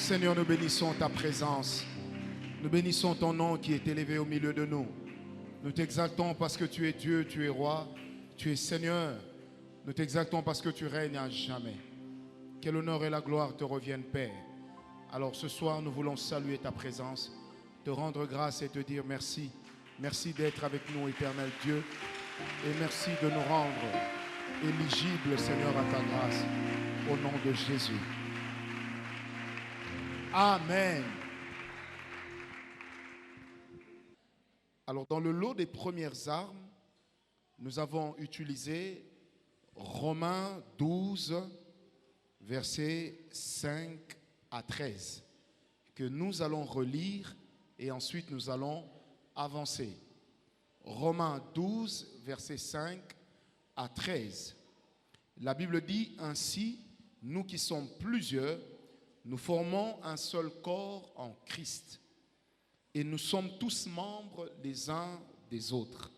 Seigneur, nous bénissons ta présence. Nous bénissons ton nom qui est élevé au milieu de nous. Nous t'exaltons parce que tu es Dieu, tu es roi, tu es Seigneur. Nous t'exaltons parce que tu règnes à jamais. Que l'honneur et la gloire te reviennent, Père. Alors ce soir, nous voulons saluer ta présence, te rendre grâce et te dire merci. Merci d'être avec nous, éternel Dieu. Et merci de nous rendre éligibles, Seigneur, à ta grâce. Au nom de Jésus. Amen. Alors, dans le lot des premières armes, nous avons utilisé Romains 12, versets 5 à 13, que nous allons relire et ensuite nous allons avancer. Romains 12, versets 5 à 13. La Bible dit ainsi, nous qui sommes plusieurs, nous formons un seul corps en Christ et nous sommes tous membres les uns des autres.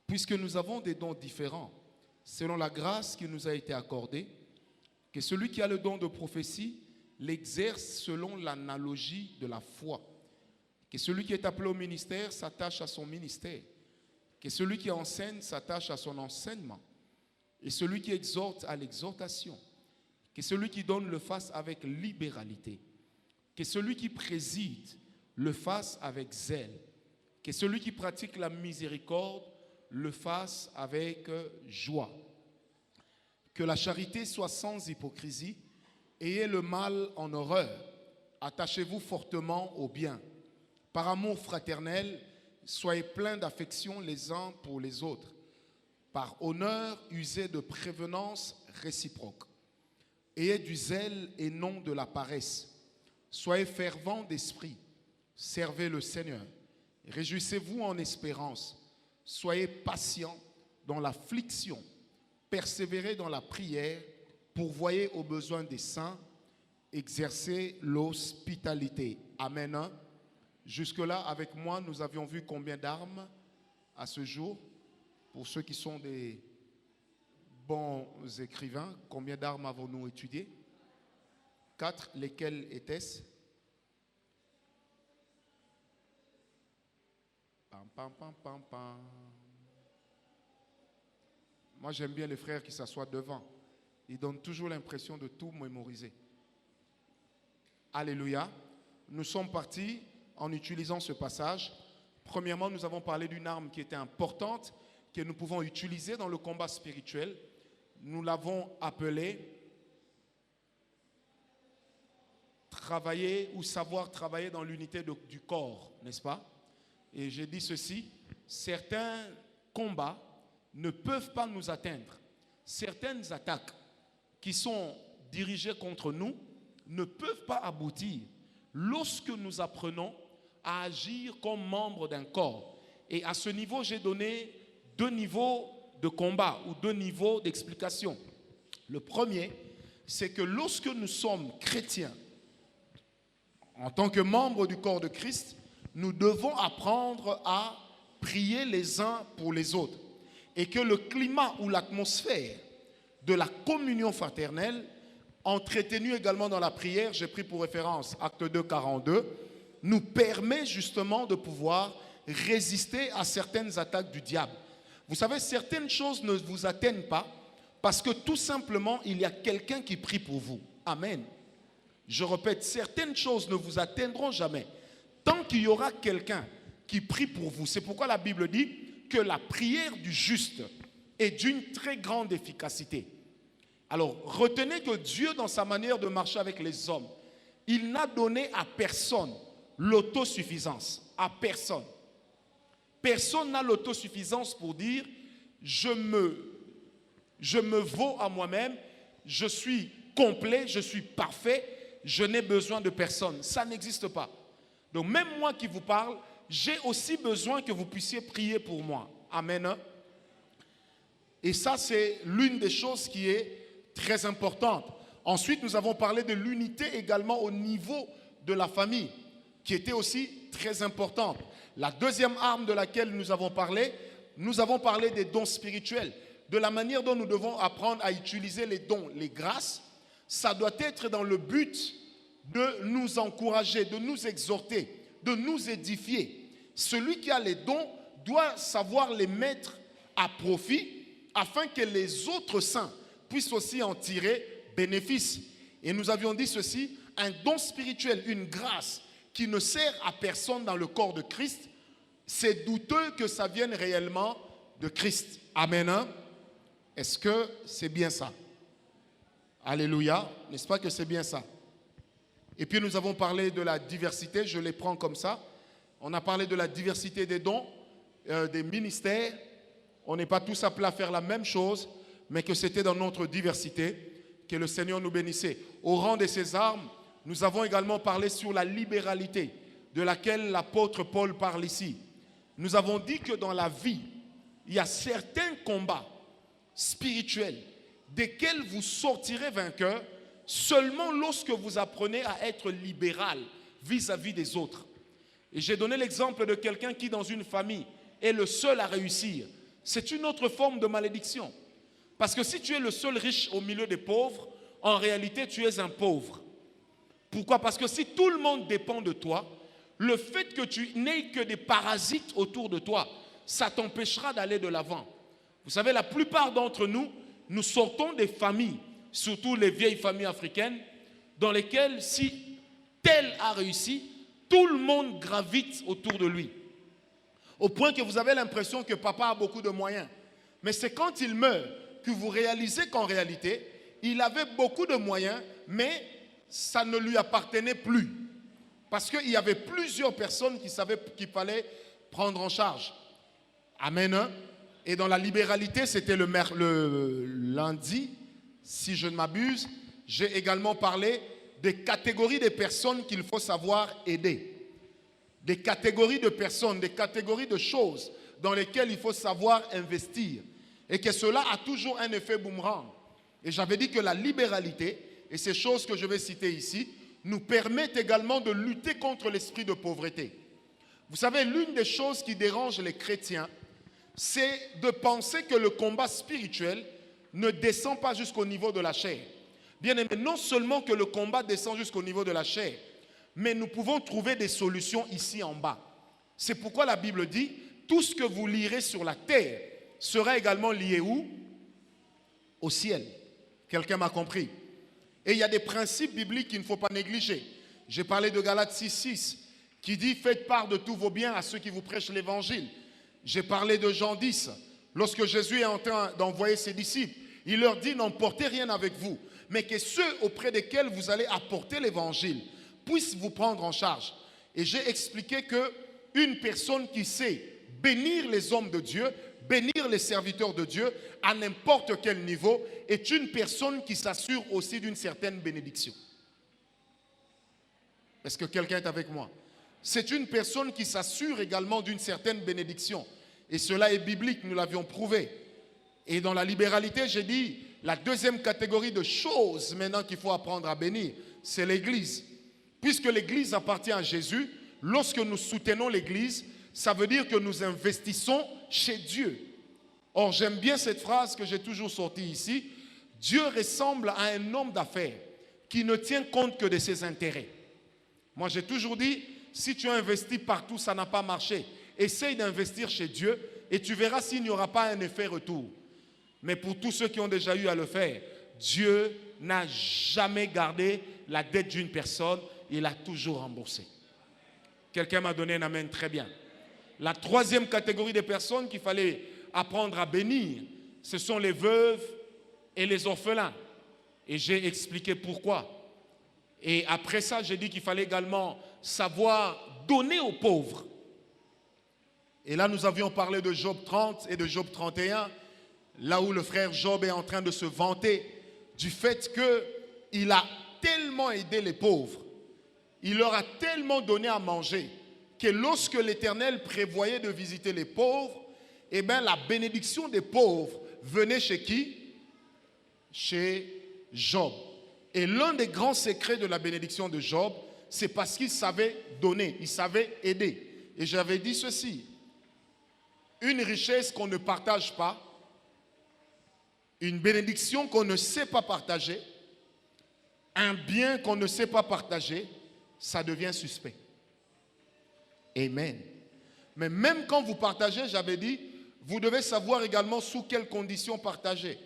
Puisque nous avons des dons différents, selon la grâce qui nous a été accordée, que celui qui a le don de prophétie l'exerce selon l'analogie de la foi. Que celui qui est appelé au ministère s'attache à son ministère. Que celui qui enseigne s'attache à son enseignement. Et celui qui exhorte à l'exhortation. Que celui qui donne le fasse avec libéralité. Que celui qui préside le fasse avec zèle. Que celui qui pratique la miséricorde le fasse avec joie. Que la charité soit sans hypocrisie. Ayez le mal en horreur. Attachez-vous fortement au bien. Par amour fraternel, soyez pleins d'affection les uns pour les autres. Par honneur, usez de prévenance réciproque. Ayez du zèle et non de la paresse. Soyez fervents d'esprit. Servez le Seigneur. Réjouissez-vous en espérance. Soyez patients dans l'affliction. Persévérez dans la prière. Pourvoyez aux besoins des saints. Exercez l'hospitalité. Amen. Jusque-là, avec moi, nous avions vu combien d'armes à ce jour? Pour ceux qui sont des bons écrivains, combien d'armes avons-nous étudiées? 4. Lesquelles étaient-ce? Pam, pam, pam, pam, pam. Moi, j'aime bien les frères qui s'assoient devant. Ils donnent toujours l'impression de tout mémoriser. Alléluia. Nous sommes partis en utilisant ce passage. Premièrement, nous avons parlé d'une arme qui était importante, que nous pouvons utiliser dans le combat spirituel. Nous l'avons appelée travailler ou savoir travailler dans l'unité du corps, n'est-ce pas? Et j'ai dit ceci, certains combats ne peuvent pas nous atteindre. Certaines attaques qui sont dirigées contre nous ne peuvent pas aboutir lorsque nous apprenons à agir comme membre d'un corps. Et à ce niveau, j'ai donné 2 niveaux de combat ou 2 niveaux d'explication. Le premier, c'est que lorsque nous sommes chrétiens, en tant que membres du corps de Christ, nous devons apprendre à prier les uns pour les autres. Et que le climat ou l'atmosphère de la communion fraternelle, entretenue également dans la prière, j'ai pris pour référence Acte 2, 42, nous permet justement de pouvoir résister à certaines attaques du diable. Vous savez, certaines choses ne vous atteignent pas parce que tout simplement, il y a quelqu'un qui prie pour vous. Amen. Je répète, certaines choses ne vous atteindront jamais tant qu'il y aura quelqu'un qui prie pour vous. C'est pourquoi la Bible dit que la prière du juste est d'une très grande efficacité. Alors, retenez que Dieu, dans sa manière de marcher avec les hommes, il n'a donné à personne l'autosuffisance. À personne. Personne n'a l'autosuffisance pour dire je me vaux à moi-même, je suis complet, je suis parfait, je n'ai besoin de personne. Ça n'existe pas. Donc même moi qui vous parle, j'ai aussi besoin que vous puissiez prier pour moi. Amen. Et ça, c'est l'une des choses qui est très importante. Ensuite, nous avons parlé de l'unité également au niveau de la famille, qui était aussi très importante. La deuxième arme de laquelle nous avons parlé des dons spirituels, de la manière dont nous devons apprendre à utiliser les dons, les grâces. Ça doit être dans le but de nous encourager, de nous exhorter, de nous édifier. Celui qui a les dons doit savoir les mettre à profit afin que les autres saints puissent aussi en tirer bénéfice. Et nous avions dit ceci, un don spirituel, une grâce qui ne sert à personne dans le corps de Christ, c'est douteux que ça vienne réellement de Christ. Amen. Hein? Est-ce que c'est bien ça? Alléluia. N'est-ce pas que c'est bien ça? Et puis nous avons parlé de la diversité, je les prends comme ça. On a parlé de la diversité des dons, des ministères. On n'est pas tous appelés à faire la même chose, mais que c'était dans notre diversité que le Seigneur nous bénissait. Au rang de ces armes, nous avons également parlé sur la libéralité de laquelle l'apôtre Paul parle ici. Nous avons dit que dans la vie, il y a certains combats spirituels desquels vous sortirez vainqueur seulement lorsque vous apprenez à être libéral vis-à-vis des autres. Et j'ai donné l'exemple de quelqu'un qui, dans une famille, est le seul à réussir. C'est une autre forme de malédiction. Parce que si tu es le seul riche au milieu des pauvres, en réalité, tu es un pauvre. Pourquoi? Parce que si tout le monde dépend de toi, le fait que tu n'aies que des parasites autour de toi, ça t'empêchera d'aller de l'avant. Vous savez, la plupart d'entre nous, nous sortons des familles, surtout les vieilles familles africaines, dans lesquelles si tel a réussi, tout le monde gravite autour de lui. Au point que vous avez l'impression que papa a beaucoup de moyens. Mais c'est quand il meurt que vous réalisez qu'en réalité, il avait beaucoup de moyens, mais ça ne lui appartenait plus. Parce qu'il y avait plusieurs personnes qui savaient qu'il fallait prendre en charge. Amen. Et dans la libéralité, c'était le lundi, si je ne m'abuse, j'ai également parlé des catégories de personnes qu'il faut savoir aider. Des catégories de personnes, des catégories de choses dans lesquelles il faut savoir investir. Et que cela a toujours un effet boomerang. Et j'avais dit que la libéralité, et ces choses que je vais citer ici, nous permettent également de lutter contre l'esprit de pauvreté. Vous savez, l'une des choses qui dérange les chrétiens, c'est de penser que le combat spirituel ne descend pas jusqu'au niveau de la chair. Bien aimé, non seulement que le combat descend jusqu'au niveau de la chair, mais nous pouvons trouver des solutions ici en bas. C'est pourquoi la Bible dit, tout ce que vous lirez sur la terre sera également lié où? Au ciel. Quelqu'un m'a compris? Et il y a des principes bibliques qu'il ne faut pas négliger. J'ai parlé de Galates 6:6 qui dit, faites part de tous vos biens à ceux qui vous prêchent l'évangile. J'ai parlé de Jean 10, lorsque Jésus est en train d'envoyer ses disciples, il leur dit, n'emportez rien avec vous, mais que ceux auprès desquels vous allez apporter l'évangile puissent vous prendre en charge. Et j'ai expliqué qu'une personne qui sait bénir les hommes de Dieu, bénir les serviteurs de Dieu à n'importe quel niveau, est une personne qui s'assure aussi d'une certaine bénédiction. Est-ce que quelqu'un est avec moi? C'est une personne qui s'assure également d'une certaine bénédiction. Et cela est biblique, nous l'avions prouvé. Et dans la libéralité, j'ai dit, la deuxième catégorie de choses maintenant qu'il faut apprendre à bénir, c'est l'Église. Puisque l'Église appartient à Jésus, lorsque nous soutenons l'Église, ça veut dire que nous investissons chez Dieu. Or, j'aime bien cette phrase que j'ai toujours sortie ici. Dieu ressemble à un homme d'affaires qui ne tient compte que de ses intérêts. Moi, j'ai toujours dit, si tu as investi partout, ça n'a pas marché. Essaye d'investir chez Dieu et tu verras s'il n'y aura pas un effet retour. Mais pour tous ceux qui ont déjà eu à le faire, Dieu n'a jamais gardé la dette d'une personne, il a toujours remboursé. Quelqu'un m'a donné un amen très bien. La troisième catégorie de personnes qu'il fallait apprendre à bénir, ce sont les veuves et les orphelins. Et j'ai expliqué pourquoi. Et après ça, j'ai dit qu'il fallait également savoir donner aux pauvres. Et là, nous avions parlé de Job 30 et de Job 31, là où le frère Job est en train de se vanter du fait qu'il a tellement aidé les pauvres, il leur a tellement donné à manger, que lorsque l'Éternel prévoyait de visiter les pauvres, eh bien la bénédiction des pauvres venait chez qui? Chez Job. Et l'un des grands secrets de la bénédiction de Job, c'est parce qu'il savait donner, il savait aider. Et j'avais dit ceci, une richesse qu'on ne partage pas, une bénédiction qu'on ne sait pas partager, un bien qu'on ne sait pas partager, ça devient suspect. Amen. Mais même quand vous partagez, j'avais dit, vous devez savoir également sous quelles conditions partager.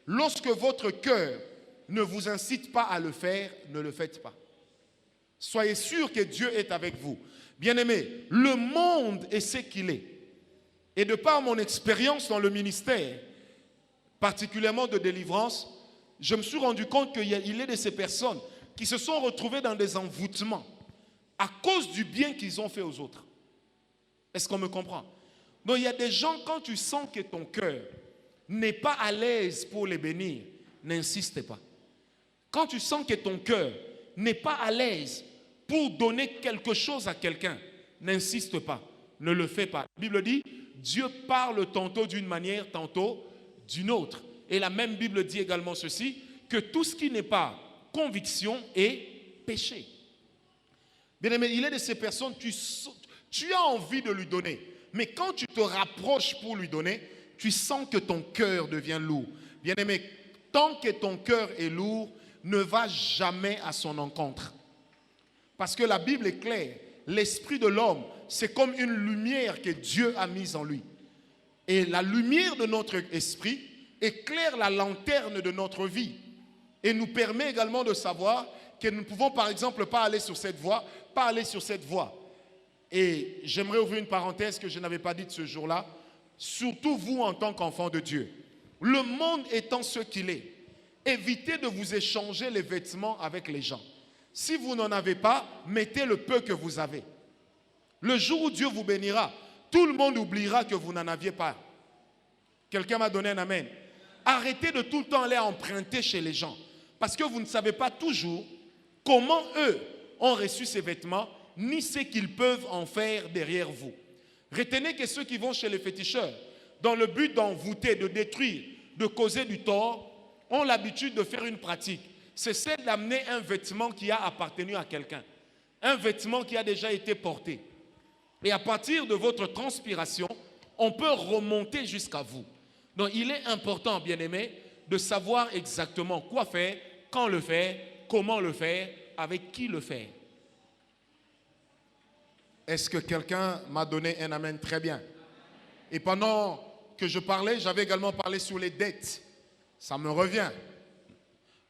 Lorsque votre cœur ne vous incite pas à le faire, ne le faites pas. Soyez sûr que Dieu est avec vous. Bien-aimés, le monde est ce qu'il est. Et de par mon expérience dans le ministère, particulièrement de délivrance, je me suis rendu compte qu'il est de ces personnes qui se sont retrouvées dans des envoûtements à cause du bien qu'ils ont fait aux autres. Est-ce qu'on me comprend? Donc il y a des gens, quand tu sens que ton cœur n'est pas à l'aise pour les bénir, n'insiste pas. Quand tu sens que ton cœur n'est pas à l'aise pour donner quelque chose à quelqu'un, n'insiste pas, ne le fais pas. La Bible dit, Dieu parle tantôt d'une manière, tantôt d'une autre. Et la même Bible dit également ceci, que tout ce qui n'est pas conviction est péché. Bien-aimé, il est de ces personnes, tu as envie de lui donner, mais quand tu te rapproches pour lui donner, tu sens que ton cœur devient lourd. Bien-aimé, tant que ton cœur est lourd, ne va jamais à son encontre. Parce que la Bible est claire, l'esprit de l'homme, c'est comme une lumière que Dieu a mise en lui. Et la lumière de notre esprit éclaire la lanterne de notre vie et nous permet également de savoir que nous ne pouvons par exemple pas aller sur cette voie, pas aller sur cette voie. Et j'aimerais ouvrir une parenthèse que je n'avais pas dite ce jour-là, surtout vous en tant qu'enfants de Dieu. Le monde étant ce qu'il est, évitez de vous échanger les vêtements avec les gens. Si vous n'en avez pas, mettez le peu que vous avez. Le jour où Dieu vous bénira, tout le monde oubliera que vous n'en aviez pas. Quelqu'un m'a donné un amen. Arrêtez de tout le temps aller emprunter chez les gens. Parce que vous ne savez pas toujours comment eux ont reçu ces vêtements, ni ce qu'ils peuvent en faire derrière vous. Retenez que ceux qui vont chez les féticheurs, dans le but d'envoûter, de détruire, de causer du tort, ont l'habitude de faire une pratique. C'est celle d'amener un vêtement qui a appartenu à quelqu'un. Un vêtement qui a déjà été porté. Et à partir de votre transpiration, on peut remonter jusqu'à vous. Donc il est important, bien-aimé, de savoir exactement quoi faire, quand le faire, comment le faire, avec qui le faire. Est-ce que quelqu'un m'a donné un amen très bien? Et pendant que je parlais, j'avais également parlé sur les dettes. Ça me revient.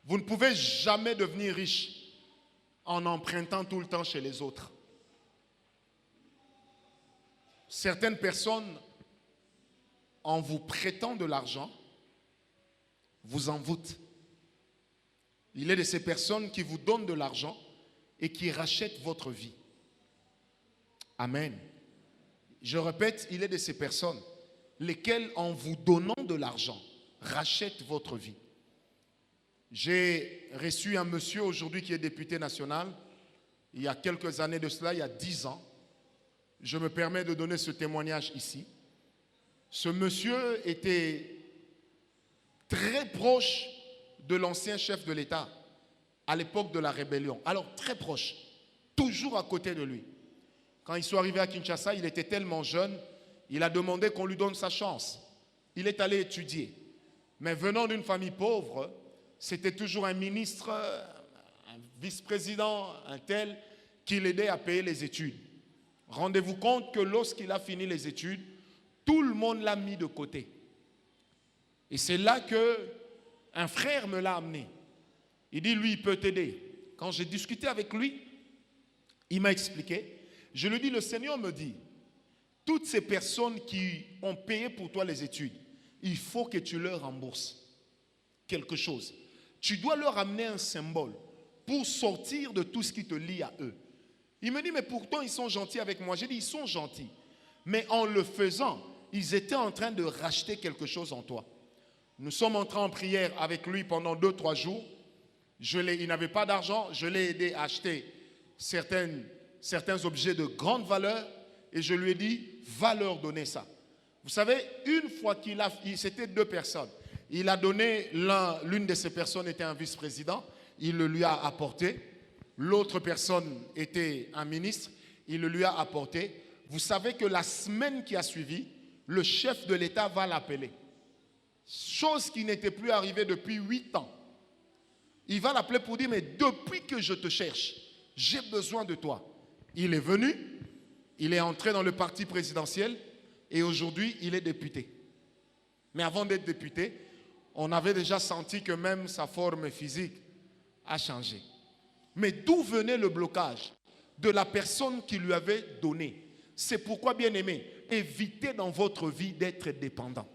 Vous ne pouvez jamais devenir riche en empruntant tout le temps chez les autres. Certaines personnes, en vous prêtant de l'argent, vous envoûtent. Il est de ces personnes qui vous donnent de l'argent et qui rachètent votre vie. Amen. Je répète, il est de ces personnes lesquelles, en vous donnant de l'argent, rachètent votre vie. J'ai reçu un monsieur aujourd'hui qui est député national, il y a quelques années de cela, il y a 10 ans. Je me permets de donner ce témoignage ici. Ce monsieur était très proche de l'ancien chef de l'État à l'époque de la rébellion. Alors très proche, toujours à côté de lui. Quand ils sont arrivés à Kinshasa, il était tellement jeune, il a demandé qu'on lui donne sa chance. Il est allé étudier. Mais venant d'une famille pauvre, c'était toujours un ministre, un vice-président, un tel, qui l'aidait à payer les études. Rendez-vous compte que lorsqu'il a fini les études, tout le monde l'a mis de côté. Et c'est là qu'un frère me l'a amené. Il dit, lui, il peut t'aider. Quand j'ai discuté avec lui, il m'a expliqué. Je lui dis, le Seigneur me dit, toutes ces personnes qui ont payé pour toi les études, il faut que tu leur rembourses quelque chose. Tu dois leur amener un symbole pour sortir de tout ce qui te lie à eux. Il me dit, mais pourtant ils sont gentils avec moi. J'ai dit, ils sont gentils. Mais en le faisant, ils étaient en train de racheter quelque chose en toi. Nous sommes entrés en prière avec lui pendant 2-3 jours. Il n'avait pas d'argent. Je l'ai aidé à acheter certains objets de grande valeur. Et je lui ai dit, va leur donner ça. Vous savez, une fois c'était 2 personnes. Il a donné, l'une de ces personnes était un vice-président. Il le lui a apporté. L'autre personne était un ministre. Il le lui a apporté. Vous savez que la semaine qui a suivi, le chef de l'État va l'appeler. Chose qui n'était plus arrivée depuis 8 ans. Il va l'appeler pour dire, mais depuis que je te cherche, j'ai besoin de toi. Il est venu, il est entré dans le parti présidentiel et aujourd'hui, il est député. Mais avant d'être député, on avait déjà senti que même sa forme physique a changé. Mais d'où venait le blocage? De la personne qui lui avait donné. C'est pourquoi, bien aimé, évitez dans votre vie d'être dépendant.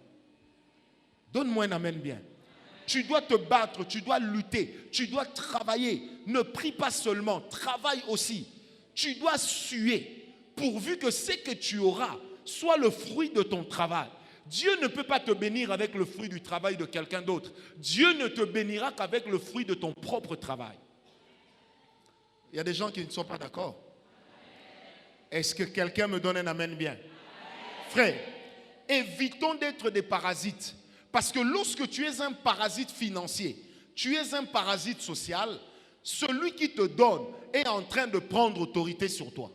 Donne-moi un amen bien. Tu dois te battre, tu dois lutter, tu dois travailler. Ne prie pas seulement, travaille aussi. Tu dois suer, pourvu que ce que tu auras soit le fruit de ton travail. Dieu ne peut pas te bénir avec le fruit du travail de quelqu'un d'autre. Dieu ne te bénira qu'avec le fruit de ton propre travail. Il y a des gens qui ne sont pas d'accord. Est-ce que quelqu'un me donne un amen bien? Frère, évitons d'être des parasites. Parce que lorsque tu es un parasite financier, tu es un parasite social, celui qui te donne est en train de prendre autorité sur toi.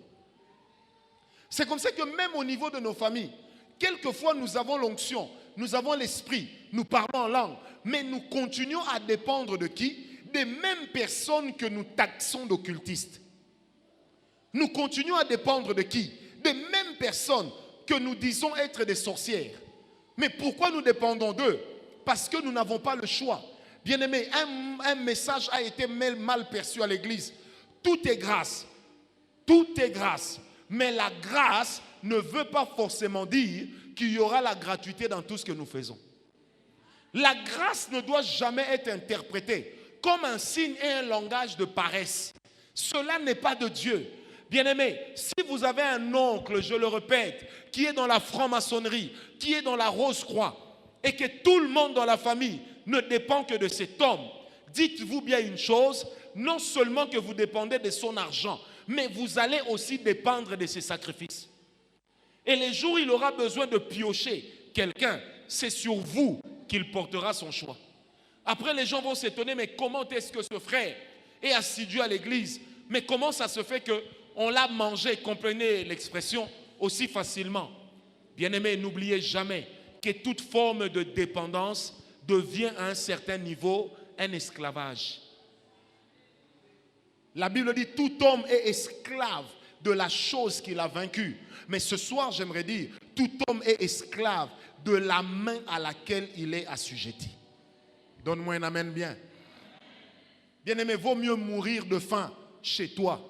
C'est comme ça que même au niveau de nos familles, quelquefois nous avons l'onction, nous avons l'esprit, nous parlons en langue, mais nous continuons à dépendre de qui? Des mêmes personnes que nous taxons d'occultistes. Nous continuons à dépendre de qui? Des mêmes personnes que nous disons être des sorcières. Mais pourquoi nous dépendons d'eux? Parce que nous n'avons pas le choix. Bien-aimé, un message a été mal perçu à l'église. Tout est grâce. Tout est grâce. Mais la grâce ne veut pas forcément dire qu'il y aura la gratuité dans tout ce que nous faisons. La grâce ne doit jamais être interprétée comme un signe et un langage de paresse. Cela n'est pas de Dieu. Bien-aimé, si vous avez un oncle, je le répète, qui est dans la franc-maçonnerie, qui est dans la Rose-Croix, et que tout le monde dans la famille ne dépend que de cet homme, dites-vous bien une chose, non seulement que vous dépendez de son argent, mais vous allez aussi dépendre de ses sacrifices. Et les jours où il aura besoin de piocher quelqu'un, c'est sur vous qu'il portera son choix. Après, les gens vont s'étonner, mais comment est-ce que ce frère est assidu à l'église? Mais comment ça se fait qu'on l'a mangé, comprenez l'expression, aussi facilement? Bien-aimés, n'oubliez jamais que toute forme de dépendance devient à un certain niveau un esclavage. La Bible dit tout homme est esclave de la chose qu'il a vaincue. Mais ce soir, j'aimerais dire, tout homme est esclave de la main à laquelle il est assujetti. Donne-moi un amen bien. Bien-aimé, vaut mieux mourir de faim chez toi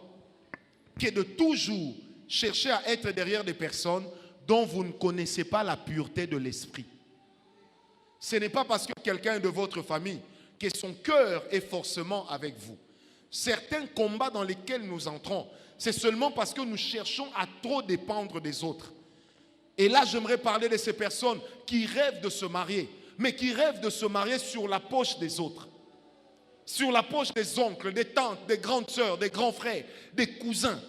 que de toujours chercher à être derrière des personnes dont vous ne connaissez pas la pureté de l'esprit. Ce n'est pas parce que quelqu'un est de votre famille que son cœur est forcément avec vous. Certains combats dans lesquels nous entrons, c'est seulement parce que nous cherchons à trop dépendre des autres. Et là, j'aimerais parler de ces personnes qui rêvent de se marier, mais qui rêvent de se marier sur la poche des autres. Sur la poche des oncles, des tantes, des grandes sœurs, des grands frères, des cousins.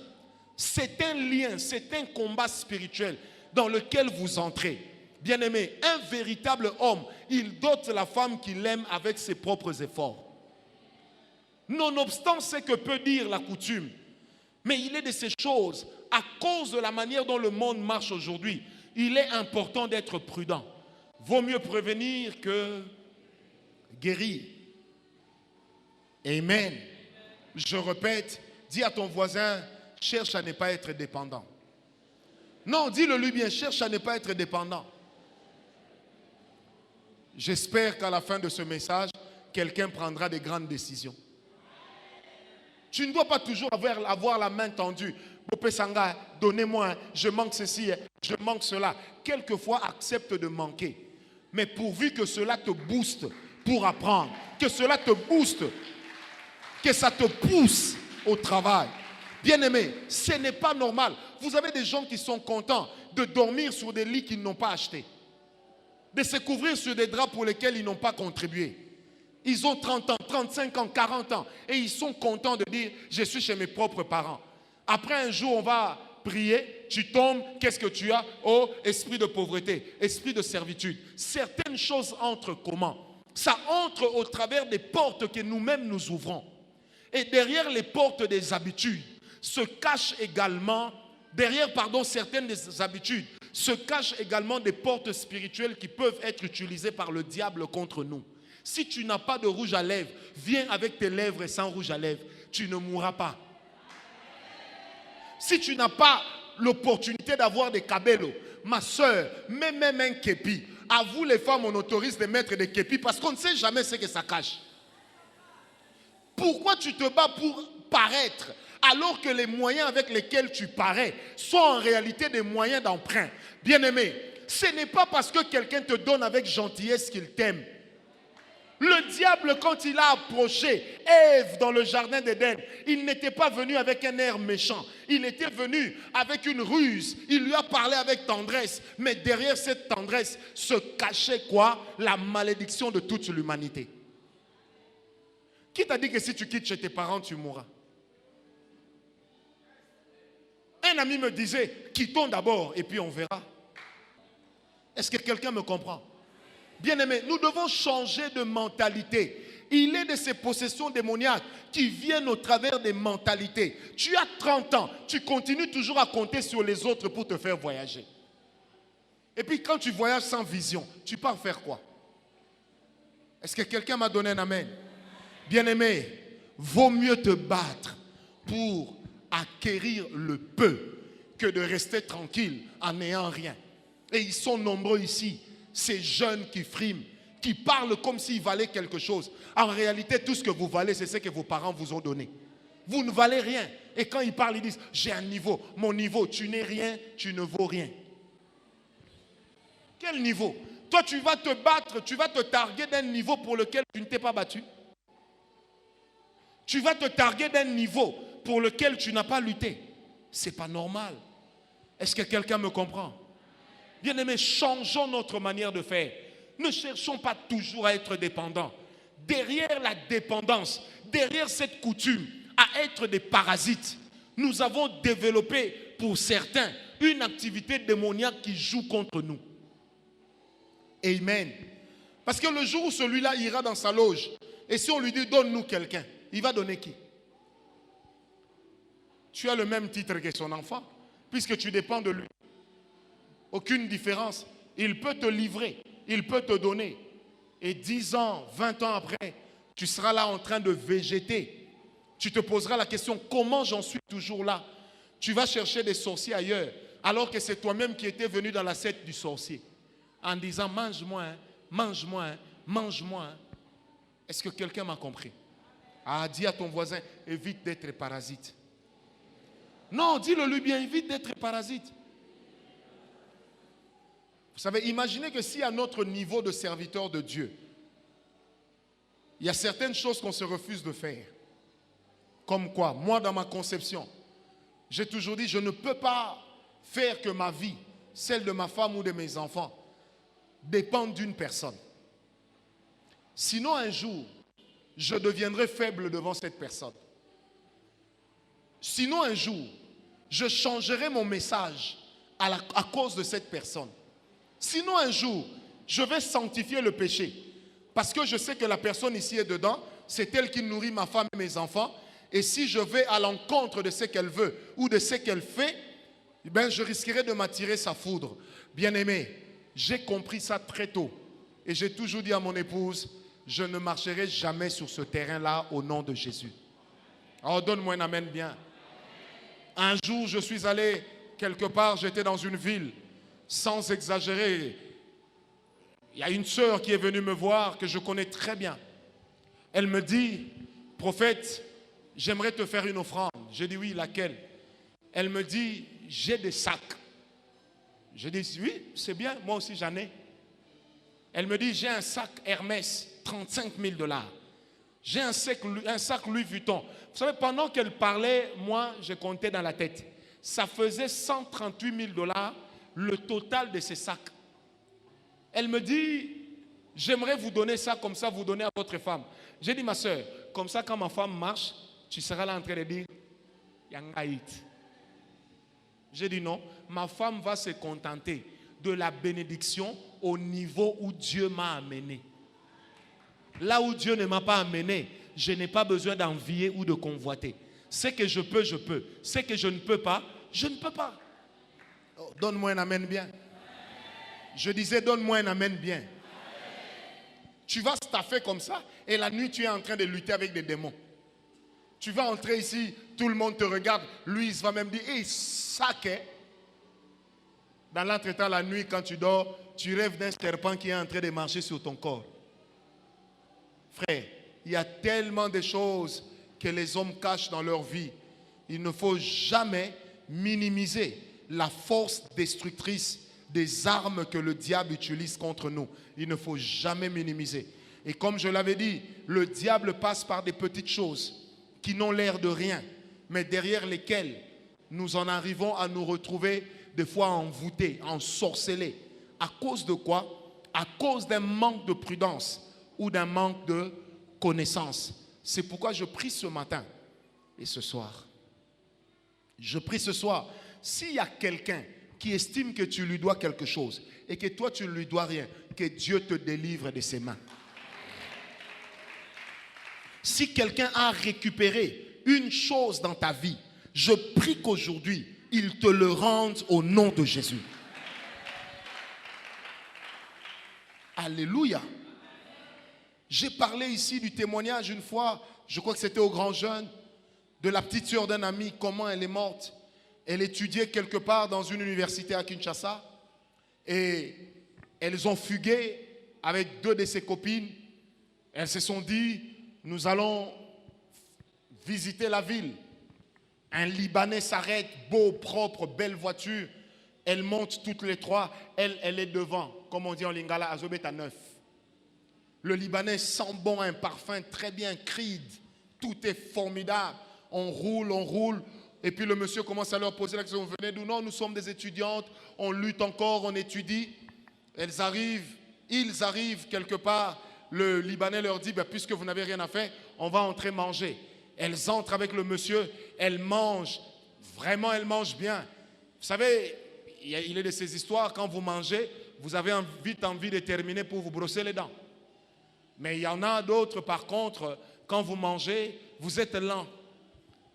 C'est un lien, c'est un combat spirituel dans lequel vous entrez. Bien-aimé, un véritable homme, il dote la femme qu'il aime avec ses propres efforts. Nonobstant ce que peut dire la coutume, mais il est de ces choses, à cause de la manière dont le monde marche aujourd'hui, il est important d'être prudent. Vaut mieux prévenir que guérir. Amen. Je répète, dis à ton voisin, cherche à ne pas être dépendant. Non, dis-le lui bien, cherche à ne pas être dépendant. J'espère qu'à la fin de ce message, quelqu'un prendra des grandes décisions. Tu ne dois pas toujours avoir la main tendue. Bopesanga, donnez-moi, je manque ceci, je manque cela. Quelquefois, accepte de manquer. Mais pourvu que cela te booste pour apprendre, que cela te booste, que ça te pousse au travail. Bien-aimé, ce n'est pas normal. Vous avez des gens qui sont contents de dormir sur des lits qu'ils n'ont pas achetés, de se couvrir sur des draps pour lesquels ils n'ont pas contribué. Ils ont 30 ans, 35 ans, 40 ans et ils sont contents de dire « je suis chez mes propres parents ». Après un jour, on va prier, tu tombes, qu'est-ce que tu as? Oh, esprit de pauvreté, esprit de servitude. Certaines choses entrent comment? Ça entre au travers des portes que nous-mêmes nous ouvrons. Et derrière les portes des habitudes se cachent également, certaines des habitudes, se cachent également des portes spirituelles qui peuvent être utilisées par le diable contre nous. Si tu n'as pas de rouge à lèvres, viens avec tes lèvres sans rouge à lèvres. Tu ne mourras pas. Si tu n'as pas l'opportunité d'avoir des cabellos, ma soeur, mets même un képi. À vous les femmes, on autorise de mettre des képis parce qu'on ne sait jamais ce que ça cache. Pourquoi tu te bats pour paraître alors que les moyens avec lesquels tu parais sont en réalité des moyens d'emprunt? Bien-aimé, ce n'est pas parce que quelqu'un te donne avec gentillesse qu'il t'aime. Le diable, quand il a approché Ève dans le jardin d'Éden, il n'était pas venu avec un air méchant. Il était venu avec une ruse. Il lui a parlé avec tendresse. Mais derrière cette tendresse se cachait quoi? La malédiction de toute l'humanité. Qui t'a dit que si tu quittes chez tes parents, tu mourras? Un ami me disait, quittons d'abord et puis on verra. Est-ce que quelqu'un me comprend? Bien-aimés, nous devons changer de mentalité. Il est de ces possessions démoniaques qui viennent au travers des mentalités. Tu as 30 ans, tu continues toujours à compter sur les autres pour te faire voyager. Et puis quand tu voyages sans vision, tu pars faire quoi? Est-ce que quelqu'un m'a donné un amen? Bien-aimé, vaut mieux te battre pour acquérir le peu que de rester tranquille en n'ayant rien. Et ils sont nombreux ici. Ces jeunes qui friment, qui parlent comme s'ils valaient quelque chose. En réalité, tout ce que vous valez, c'est ce que vos parents vous ont donné. Vous ne valez rien. Et quand ils parlent, ils disent, j'ai un niveau. Mon niveau, tu n'es rien, tu ne vaux rien. Quel niveau? Toi, tu vas te battre, tu vas te targuer d'un niveau pour lequel tu ne t'es pas battu. Tu vas te targuer d'un niveau pour lequel tu n'as pas lutté. Ce n'est pas normal. Est-ce que quelqu'un me comprend? Bien-aimés, changeons notre manière de faire. Ne cherchons pas toujours à être dépendants. Derrière la dépendance, derrière cette coutume à être des parasites, nous avons développé pour certains une activité démoniaque qui joue contre nous. Amen. Parce que le jour où celui-là ira dans sa loge, et si on lui dit donne-nous quelqu'un, il va donner qui? Tu as le même titre que son enfant, puisque tu dépends de lui. Aucune différence. Il peut te livrer, il peut te donner. Et 10 ans, 20 ans après, tu seras là en train de végéter. Tu te poseras la question, comment j'en suis toujours là? Tu vas chercher des sorciers ailleurs, alors que c'est toi-même qui étais venu dans l'assiette du sorcier. En disant, mange-moi, hein, mange-moi, hein, mange-moi. Hein. Est-ce que quelqu'un m'a compris? Ah, dis à ton voisin, évite d'être parasite. Non, dis-le lui bien, évite d'être parasite. Vous savez, imaginez que si à notre niveau de serviteur de Dieu, il y a certaines choses qu'on se refuse de faire. Comme quoi? Moi, dans ma conception, j'ai toujours dit, je ne peux pas faire que ma vie, celle de ma femme ou de mes enfants, dépende d'une personne. Sinon, un jour, je deviendrai faible devant cette personne. Sinon, un jour, je changerai mon message à cause de cette personne. Sinon, un jour, je vais sanctifier le péché. Parce que je sais que la personne ici est dedans. C'est elle qui nourrit ma femme et mes enfants. Et si je vais à l'encontre de ce qu'elle veut ou de ce qu'elle fait, eh bien, je risquerai de m'attirer sa foudre. Bien-aimé, j'ai compris ça très tôt. Et j'ai toujours dit à mon épouse, je ne marcherai jamais sur ce terrain-là au nom de Jésus. Alors, donne-moi un amen bien. Un jour, je suis allé quelque part, j'étais dans une ville. Sans exagérer, il y a une sœur qui est venue me voir que je connais très bien. Elle me dit, prophète, j'aimerais te faire une offrande. J'ai dit oui, laquelle? Elle me dit, j'ai des sacs. J'ai dit oui, c'est bien, moi aussi j'en ai. Elle me dit, j'ai un sac Hermès, 35 000 $. J'ai un sac Louis Vuitton. Vous savez, pendant qu'elle parlait, moi, je comptais dans la tête. Ça faisait 138 000 $. Le total de ces sacs. Elle me dit, j'aimerais vous donner ça, comme ça vous donnez à votre femme. J'ai dit, ma soeur, comme ça quand ma femme marche, tu seras là en train de dire, Yangaït. J'ai dit non, ma femme va se contenter de la bénédiction au niveau où Dieu m'a amené. Là où Dieu ne m'a pas amené, je n'ai pas besoin d'envier ou de convoiter. Ce que je peux, je peux. Ce que je ne peux pas, je ne peux pas. Oh, donne-moi un amen bien. Je disais, donne-moi un amen bien. Tu vas staffer comme ça et la nuit, tu es en train de lutter avec des démons. Tu vas entrer ici, tout le monde te regarde. Lui, il va même dire, hé, ça qu'est. Dans l'entretemps, la nuit, quand tu dors, tu rêves d'un serpent qui est en train de marcher sur ton corps. Frère, il y a tellement de choses que les hommes cachent dans leur vie. Il ne faut jamais minimiser la force destructrice des armes que le diable utilise contre nous. Il ne faut jamais minimiser. Et comme je l'avais dit, le diable passe par des petites choses qui n'ont l'air de rien, mais derrière lesquelles nous en arrivons à nous retrouver des fois envoûtés, ensorcelés. À cause de quoi? À cause d'un manque de prudence ou d'un manque de connaissance. C'est pourquoi je prie ce matin et ce soir. Je prie ce soir, s'il y a quelqu'un qui estime que tu lui dois quelque chose et que toi tu ne lui dois rien, que Dieu te délivre de ses mains. Si quelqu'un a récupéré une chose dans ta vie, je prie qu'aujourd'hui, il te le rende au nom de Jésus. Alléluia. J'ai parlé ici du témoignage une fois, je crois que c'était au Grand Jeûne, de la petite sœur d'un ami, comment elle est morte. Elle étudiait quelque part dans une université à Kinshasa et elles ont fugué avec 2 de ses copines. Elles se sont dit, nous allons visiter la ville. Un Libanais s'arrête, beau, propre, belle voiture. Elles montent toutes les 3. Elle est devant. Comme on dit en lingala, azobet à 9. Le Libanais sent bon, un parfum très bien, cride. Tout est formidable. On roule. Et puis le monsieur commence à leur poser la question, vous venez d'où? Non, nous sommes des étudiantes, on lutte encore, on étudie. Ils arrivent quelque part. Le Libanais leur dit, puisque vous n'avez rien à faire, on va entrer manger. Elles entrent avec le monsieur, elles mangent. Vraiment, elles mangent bien. Vous savez, il est de ces histoires, quand vous mangez, vous avez vite envie de terminer pour vous brosser les dents. Mais il y en a d'autres, par contre, quand vous mangez, vous êtes lent.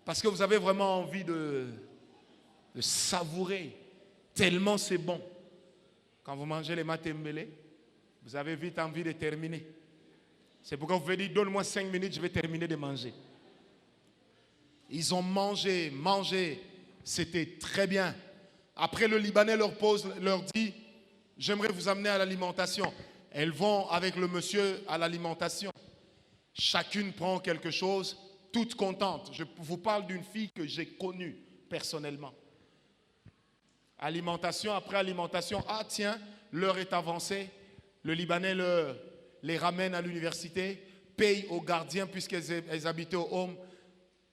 Parce que vous avez vraiment envie de savourer. Tellement c'est bon. Quand vous mangez les matembele, vous avez vite envie de terminer. C'est pourquoi vous pouvez dire, donne-moi 5 minutes, je vais terminer de manger. Ils ont mangé, c'était très bien. Après, le Libanais leur dit, j'aimerais vous amener à l'alimentation. Elles vont avec le monsieur à l'alimentation. Chacune prend quelque chose, toute contente. Je vous parle d'une fille que j'ai connue personnellement. Alimentation après alimentation. Ah tiens, l'heure est avancée. Le Libanais les ramène à l'université, paye au gardien puisqu'elles habitaient au home.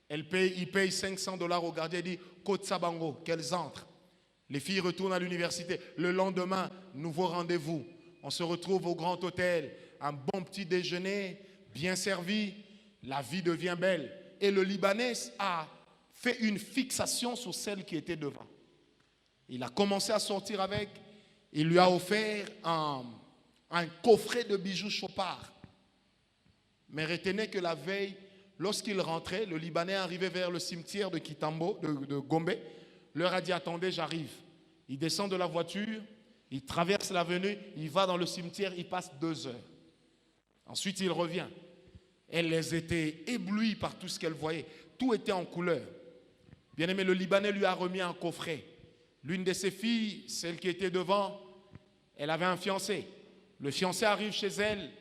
Il paye $500 au gardien et dit Côte Sabango, qu'elles entrent. Les filles retournent à l'université. Le lendemain, nouveau rendez-vous. On se retrouve au grand hôtel. Un bon petit déjeuner, bien servi. La vie devient belle. Et le Libanais a fait une fixation sur celle qui était devant. Il a commencé à sortir avec. Il lui a offert un coffret de bijoux Chopard. Mais retenez que la veille, lorsqu'il rentrait, le Libanais arrivait vers le cimetière de Kitambo, de Gombe, leur a dit, attendez, j'arrive. Il descend de la voiture, il traverse l'avenue, il va dans le cimetière, il passe 2 heures. Ensuite, il revient. Elle les était éblouie par tout ce qu'elle voyait. Tout était en couleur. Bien aimé, le Libanais lui a remis un coffret. L'une de ses filles, celle qui était devant, elle avait un fiancé. Le fiancé arrive chez elle.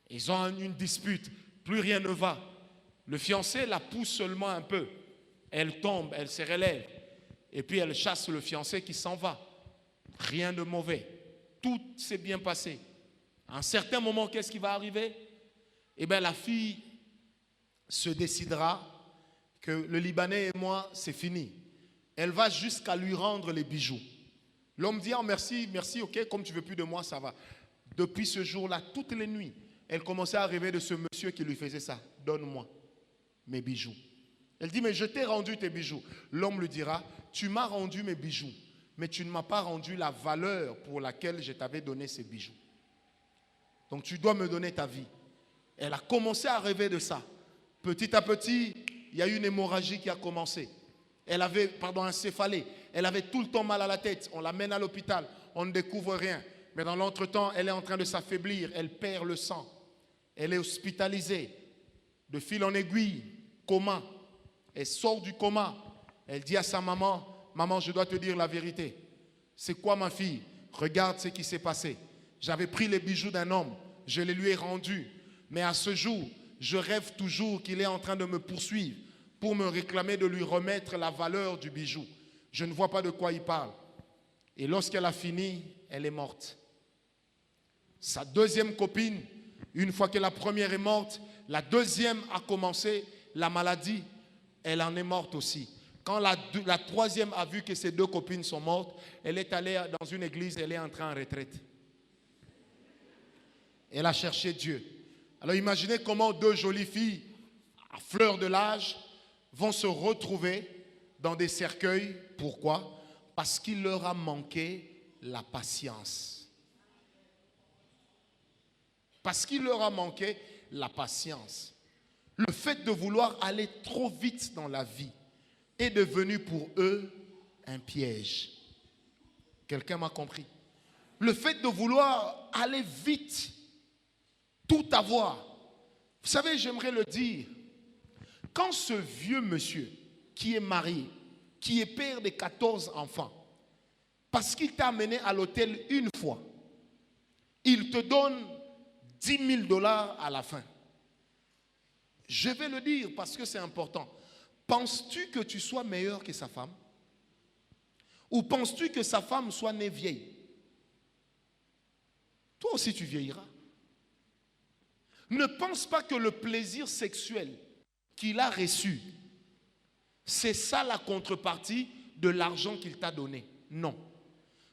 Ils ont une dispute. Plus rien ne va. Le fiancé la pousse seulement un peu. Elle tombe, elle se relève. Et puis elle chasse le fiancé qui s'en va. Rien de mauvais. Tout s'est bien passé. À un certain moment, qu'est-ce qui va arriver? Eh bien, la fille se décidera que le Libanais et moi, c'est fini. Elle va jusqu'à lui rendre les bijoux. L'homme dit, oh, merci, ok, comme tu veux plus de moi, ça va. Depuis ce jour-là, toutes les nuits, elle commençait à rêver de ce monsieur qui lui faisait ça. Donne-moi mes bijoux. Elle dit, mais je t'ai rendu tes bijoux. L'homme lui dira, tu m'as rendu mes bijoux, mais tu ne m'as pas rendu la valeur pour laquelle je t'avais donné ces bijoux. Donc tu dois me donner ta vie. Elle a commencé à rêver de ça. Petit à petit, il y a eu une hémorragie qui a commencé. Elle avait, un céphalée. Elle avait tout le temps mal à la tête. On l'amène à l'hôpital. On ne découvre rien. Mais dans l'entretemps, elle est en train de s'affaiblir, elle perd le sang. Elle est hospitalisée. De fil en aiguille, coma. Elle sort du coma. Elle dit à sa maman, maman, je dois te dire la vérité. C'est quoi ma fille? Regarde ce qui s'est passé. J'avais pris les bijoux d'un homme, je les lui ai rendus. Mais à ce jour, je rêve toujours qu'il est en train de me poursuivre pour me réclamer de lui remettre la valeur du bijou. Je ne vois pas de quoi il parle. Et lorsqu'elle a fini, elle est morte. Sa deuxième copine, une fois que la première est morte, la deuxième a commencé la maladie, elle en est morte aussi. Quand la troisième a vu que ses deux copines sont mortes, elle est allée dans une église, elle est entrée en retraite. Elle a cherché Dieu. Alors imaginez comment deux jolies filles, à fleur de l'âge, vont se retrouver dans des cercueils. Pourquoi? Parce qu'il leur a manqué la patience. Parce qu'il leur a manqué la patience. Le fait de vouloir aller trop vite dans la vie est devenu pour eux un piège. Quelqu'un m'a compris? Le fait de vouloir aller vite, tout avoir. Vous savez, j'aimerais le dire, quand ce vieux monsieur qui est marié, qui est père de 14 enfants, parce qu'il t'a amené à l'hôtel une fois, il te donne 10 000 $ à la fin. Je vais le dire parce que c'est important. Penses-tu que tu sois meilleur que sa femme? Ou penses-tu que sa femme soit née vieille? Toi aussi tu vieilliras. Ne pense pas que le plaisir sexuel qu'il a reçu, c'est ça la contrepartie de l'argent qu'il t'a donné. Non.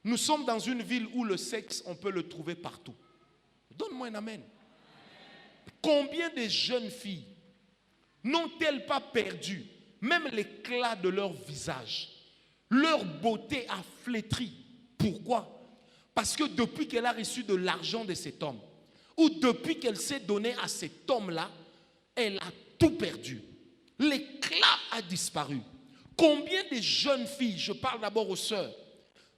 Nous sommes dans une ville où le sexe, on peut le trouver partout. Donne-moi un amen. Combien de jeunes filles n'ont-elles pas perdu même l'éclat de leur visage? Leur beauté a flétri. Pourquoi? Parce que depuis qu'elle a reçu de l'argent de cet homme, ou depuis qu'elle s'est donnée à cet homme-là, elle a tout perdu. L'éclat a disparu. Combien de jeunes filles, je parle d'abord aux sœurs,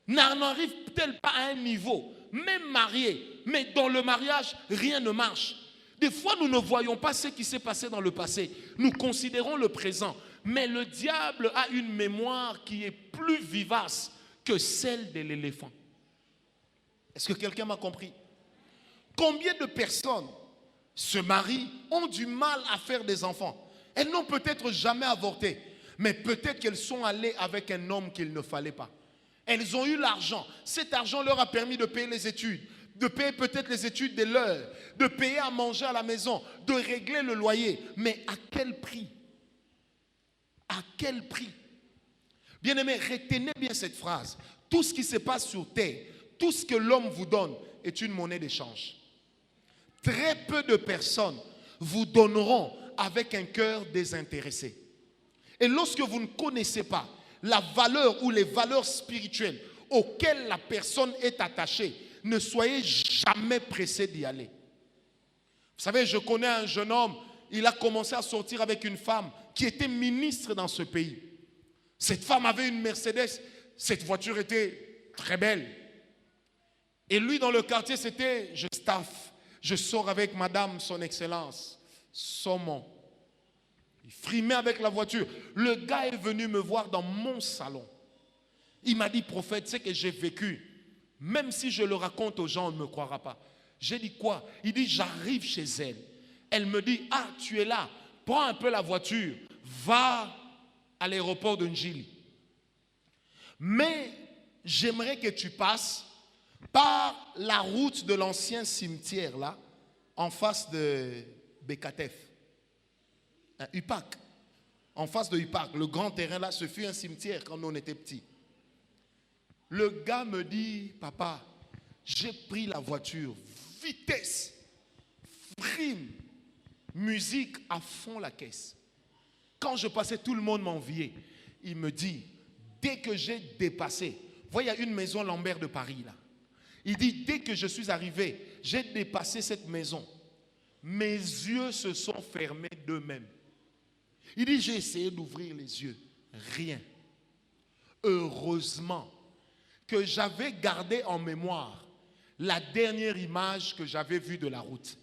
n'arrivent-elles pas à un niveau, même mariées, mais dans le mariage, rien ne marche. Des fois, nous ne voyons pas ce qui s'est passé dans le passé. Nous considérons le présent. Mais le diable a une mémoire qui est plus vivace que celle de l'éléphant. Est-ce que quelqu'un m'a compris? Combien de personnes se marient, ont du mal à faire des enfants? Elles n'ont peut-être jamais avorté, mais peut-être qu'elles sont allées avec un homme qu'il ne fallait pas. Elles ont eu l'argent. Cet argent leur a permis de payer les études, de payer peut-être les études de leurs, de payer à manger à la maison, de régler le loyer. Mais à quel prix? À quel prix? Bien-aimés, retenez bien cette phrase. Tout ce qui se passe sur terre, tout ce que l'homme vous donne est une monnaie d'échange. Très peu de personnes vous donneront avec un cœur désintéressé. Et lorsque vous ne connaissez pas la valeur ou les valeurs spirituelles auxquelles la personne est attachée, ne soyez jamais pressé d'y aller. Vous savez, je connais un jeune homme, il a commencé à sortir avec une femme qui était ministre dans ce pays. Cette femme avait une Mercedes, cette voiture était très belle. Et lui, dans le quartier, c'était « je staffe, je sors avec madame, son excellence, Saumon ». Il frimait avec la voiture. Le gars est venu me voir dans mon salon. Il m'a dit, prophète, c'est que j'ai vécu. Même si je le raconte aux gens, on ne me croira pas. J'ai dit quoi? Il dit, j'arrive chez elle. Elle me dit, ah, tu es là. Prends un peu la voiture. Va à l'aéroport de Njili. Mais j'aimerais que tu passes par la route de l'ancien cimetière, là, en face de Bekatef. UPAC. En face de UPAC. Le grand terrain, là, ce fut un cimetière quand on était petits. Le gars me dit, papa, j'ai pris la voiture, vitesse, frime, musique à fond la caisse. Quand je passais, tout le monde m'enviait. Il me dit, dès que j'ai dépassé, voyez, il y a une maison Lambert de Paris là. Il dit, dès que je suis arrivé, j'ai dépassé cette maison. Mes yeux se sont fermés d'eux-mêmes. Il dit, j'ai essayé d'ouvrir les yeux. Rien. Heureusement que j'avais gardé en mémoire la dernière image que j'avais vue de la route.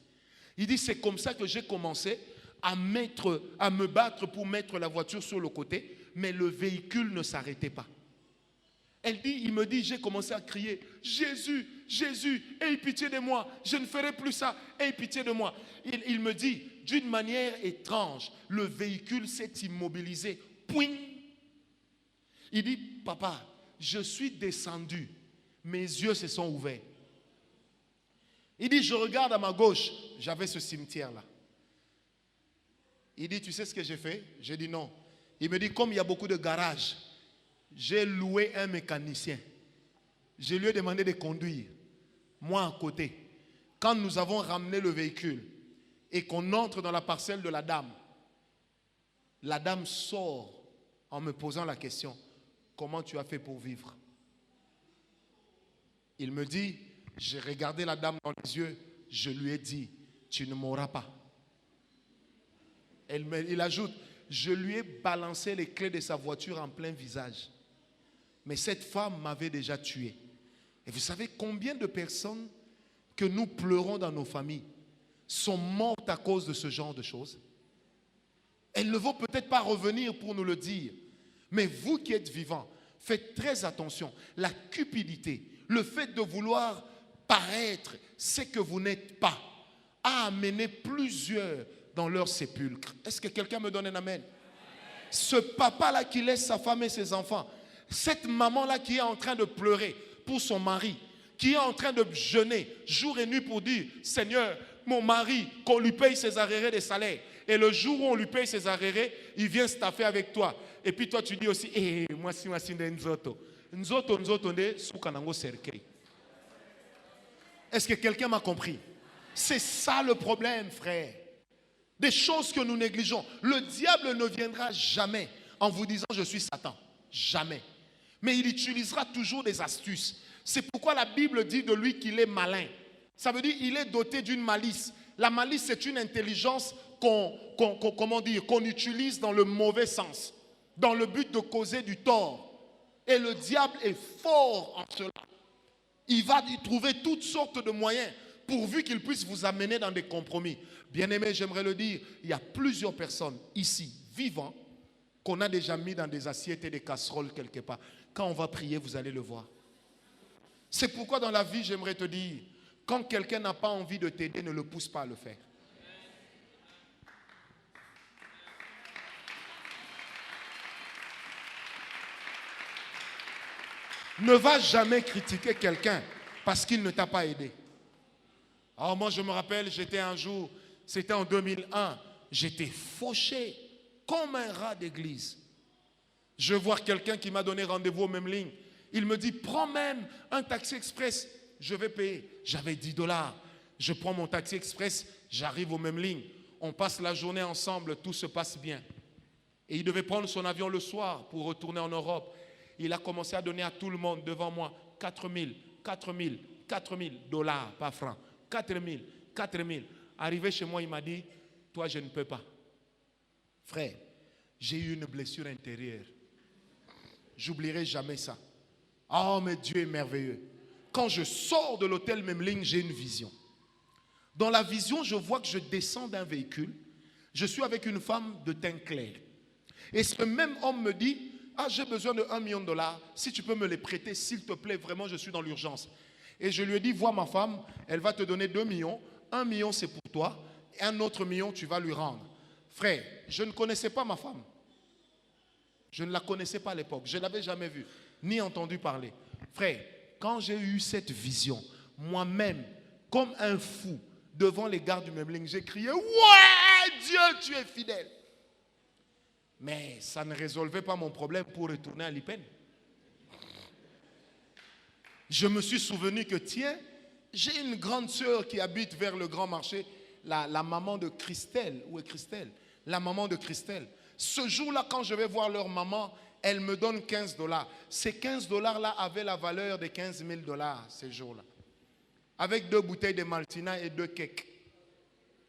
Il dit, c'est comme ça que j'ai commencé à me battre pour mettre la voiture sur le côté, mais le véhicule ne s'arrêtait pas. Il me dit, j'ai commencé à crier, Jésus, Jésus, aie pitié de moi, je ne ferai plus ça, aie pitié de moi. Il me dit, d'une manière étrange, le véhicule s'est immobilisé. Pouing. Il dit, papa, je suis descendu, mes yeux se sont ouverts. Il dit, je regarde à ma gauche, j'avais ce cimetière-là. Il dit, tu sais ce que j'ai fait? J'ai dit non. Il me dit, comme il y a beaucoup de garages, j'ai loué un mécanicien. Je lui ai demandé de conduire. Moi à côté. Quand nous avons ramené le véhicule et qu'on entre dans la parcelle de la dame sort en me posant la question, comment tu as fait pour vivre? Il me dit, j'ai regardé la dame dans les yeux, je lui ai dit, tu ne mourras pas. Il ajoute, je lui ai balancé les clés de sa voiture en plein visage. Mais cette femme m'avait déjà tué. Et vous savez combien de personnes que nous pleurons dans nos familles sont mortes à cause de ce genre de choses? Elles ne vont peut-être pas revenir pour nous le dire. Mais vous qui êtes vivants, faites très attention. La cupidité, le fait de vouloir paraître ce que vous n'êtes pas, a amené plusieurs dans leur sépulcre. Est-ce que quelqu'un me donne un amen? Ce papa-là qui laisse sa femme et ses enfants, cette maman-là qui est en train de pleurer pour son mari, qui est en train de jeûner jour et nuit pour dire, Seigneur, mon mari, qu'on lui paye ses arriérés de salaire. Et le jour où on lui paye ses arriérés, il vient staffer avec toi. Et puis toi, tu dis aussi, moi, si nzoto. Nzoto, nde, soukanango cercueil. Est-ce que quelqu'un m'a compris? C'est ça le problème, frère. Des choses que nous négligeons. Le diable ne viendra jamais en vous disant, je suis Satan. Jamais. Mais il utilisera toujours des astuces. C'est pourquoi la Bible dit de lui qu'il est malin. Ça veut dire qu'il est doté d'une malice. La malice, c'est une intelligence qu'on utilise dans le mauvais sens, dans le but de causer du tort. Et le diable est fort en cela. Il va y trouver toutes sortes de moyens pourvu qu'il puisse vous amener dans des compromis. Bien-aimé, j'aimerais le dire, il y a plusieurs personnes ici, vivants, qu'on a déjà mis dans des assiettes et des casseroles quelque part. Quand on va prier, vous allez le voir. C'est pourquoi dans la vie, j'aimerais te dire, quand quelqu'un n'a pas envie de t'aider, ne le pousse pas à le faire. Ne va jamais critiquer quelqu'un parce qu'il ne t'a pas aidé. Alors moi, je me rappelle, j'étais un jour, c'était en 2001, j'étais fauché comme un rat d'église. Je vois quelqu'un qui m'a donné rendez-vous aux mêmes lignes. Il me dit, prends même un taxi express, je vais payer. J'avais 10 $. Je prends mon taxi express, j'arrive aux mêmes lignes. On passe la journée ensemble, tout se passe bien. Et il devait prendre son avion le soir pour retourner en Europe. Il a commencé à donner à tout le monde devant moi 4 000 $, pas francs. 4 000. Arrivé chez moi, il m'a dit, toi, je ne peux pas. Frère, j'ai eu une blessure intérieure. J'oublierai jamais ça. Oh, mais Dieu est merveilleux. Quand je sors de l'hôtel Memling, j'ai une vision. Dans la vision, je vois que je descends d'un véhicule. Je suis avec une femme de teint clair. Et ce même homme me dit, ah, j'ai besoin de $1 million. Si tu peux me les prêter, s'il te plaît, vraiment, je suis dans l'urgence. Et je lui ai dit, vois ma femme, elle va te donner 2 millions. 1 million, c'est pour toi. Et 1 autre million, tu vas lui rendre. Frère, je ne connaissais pas ma femme. Je ne la connaissais pas à l'époque. Je ne l'avais jamais vue, ni entendu parler. Frère, quand j'ai eu cette vision, moi-même, comme un fou, devant les gardes du Memling, j'ai crié, ouais, Dieu, tu es fidèle. Mais ça ne résolvait pas mon problème pour retourner à Lipen. Je me suis souvenu que, tiens, j'ai une grande sœur qui habite vers le grand marché, la maman de Christelle. Où est Christelle? La maman de Christelle. Ce jour-là, quand je vais voir leur maman, elle me donne 15 $. Ces 15 $-là avaient la valeur de 15 000 $ ces jours-là. Avec 2 bouteilles de Maltina et 2 cakes.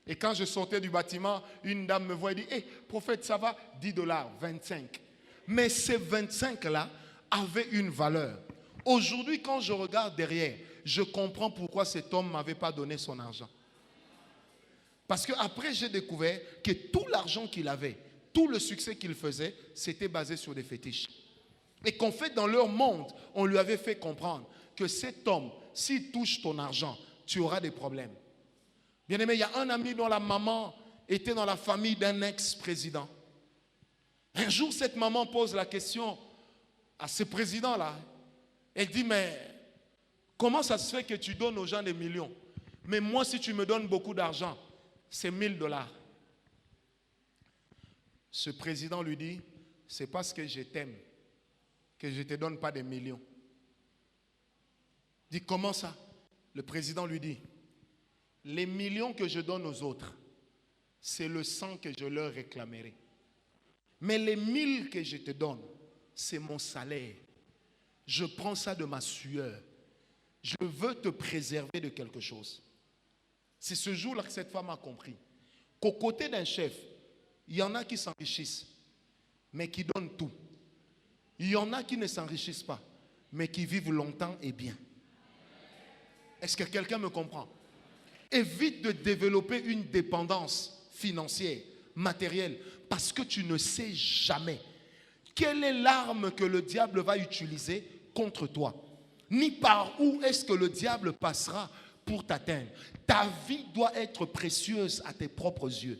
Et quand je sortais du bâtiment, une dame me voit et dit, hé, prophète, ça va? 10 $, 25. Mais ces 25-là avaient une valeur. Aujourd'hui, quand je regarde derrière, je comprends pourquoi cet homme ne m'avait pas donné son argent. Parce qu'après, j'ai découvert que tout l'argent qu'il avait, tout le succès qu'il faisait, c'était basé sur des fétiches. Et qu'en fait, dans leur monde, on lui avait fait comprendre que cet homme, s'il touche ton argent, tu auras des problèmes. Bien aimé, il y a un ami dont la maman était dans la famille d'un ex-président. Un jour, cette maman pose la question à ce président-là. Elle dit, mais comment ça se fait que tu donnes aux gens des millions? Mais moi, si tu me donnes beaucoup d'argent, c'est 1000 $. Ce président lui dit, c'est parce que je t'aime que je ne te donne pas des millions. Il dit, comment ça? Le président lui dit, les millions que je donne aux autres, c'est le sang que je leur réclamerai. Mais les 1000 que je te donne, c'est mon salaire. Je prends ça de ma sueur. Je veux te préserver de quelque chose. C'est ce jour-là que cette femme a compris qu'au côté d'un chef, il y en a qui s'enrichissent, mais qui donnent tout. Il y en a qui ne s'enrichissent pas, mais qui vivent longtemps et bien. Est-ce que quelqu'un me comprend? Évite de développer une dépendance financière, matérielle, parce que tu ne sais jamais quelle est l'arme que le diable va utiliser contre toi, ni par où est-ce que le diable passera pour t'atteindre. Ta vie doit être précieuse à tes propres yeux.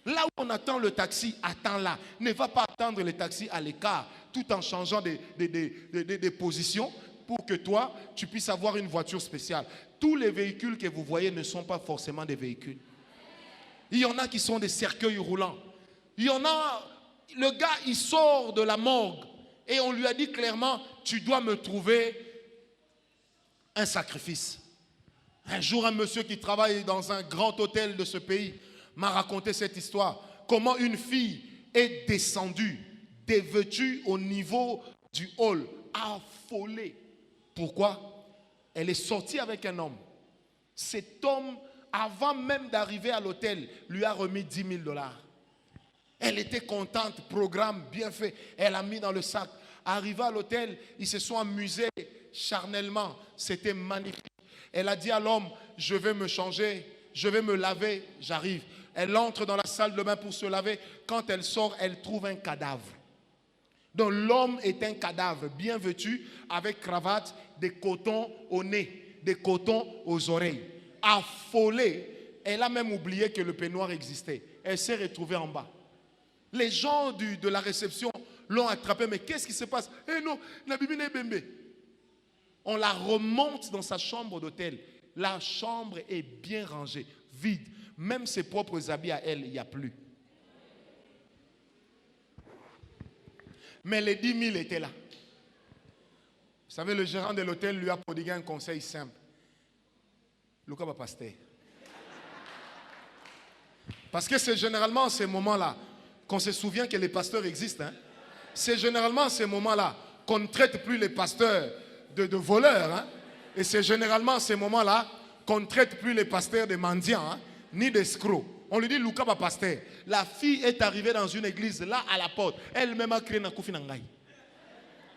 Là où on attend le taxi, attends-là. Ne va pas attendre le taxi à l'écart, tout en changeant des positions pour que toi, tu puisses avoir une voiture spéciale. Tous les véhicules que vous voyez ne sont pas forcément des véhicules. Il y en a qui sont des cercueils roulants. Il y en a, le gars, il sort de la morgue et on lui a dit clairement, tu dois me trouver un sacrifice. Un jour, un monsieur qui travaille dans un grand hôtel de ce pays m'a raconté cette histoire. Comment une fille est descendue, dévêtue au niveau du hall, affolée. Pourquoi? Elle est sortie avec un homme. Cet homme, avant même d'arriver à l'hôtel, lui a remis 10 000 $. Elle était contente, programme bien fait. Elle a mis dans le sac. Arrivée à l'hôtel, ils se sont amusés charnellement. C'était magnifique. Elle a dit à l'homme, je vais me changer, je vais me laver, j'arrive. Elle entre dans la salle de bain pour se laver. Quand elle sort, elle trouve un cadavre. Donc l'homme est un cadavre bien vêtu, avec cravate, des cotons au nez, des cotons aux oreilles. Affolée, elle a même oublié que le peignoir existait. Elle s'est retrouvée en bas. Les gens de la réception l'ont attrapée. Mais qu'est-ce qui se passe? Eh non, la Bibi n'est bébé. On la remonte dans sa chambre d'hôtel. La chambre est bien rangée, vide. Même ses propres habits à elle, il n'y a plus. Mais les 10 000 étaient là. Vous savez, le gérant de l'hôtel lui a prodigué un conseil simple. Lucas va pasteur. Parce que c'est généralement à ces moments-là qu'on se souvient que les pasteurs existent. Hein? C'est généralement à ces moments-là qu'on ne traite plus les pasteurs de voleurs. Hein? Et c'est généralement à ces moments-là qu'on ne traite plus les pasteurs de mendiants, hein? Ni d'escrocs. On lui dit, Lucas va pasteur. La fille est arrivée dans une église, là à la porte. Elle-même a créé un koufi nangai.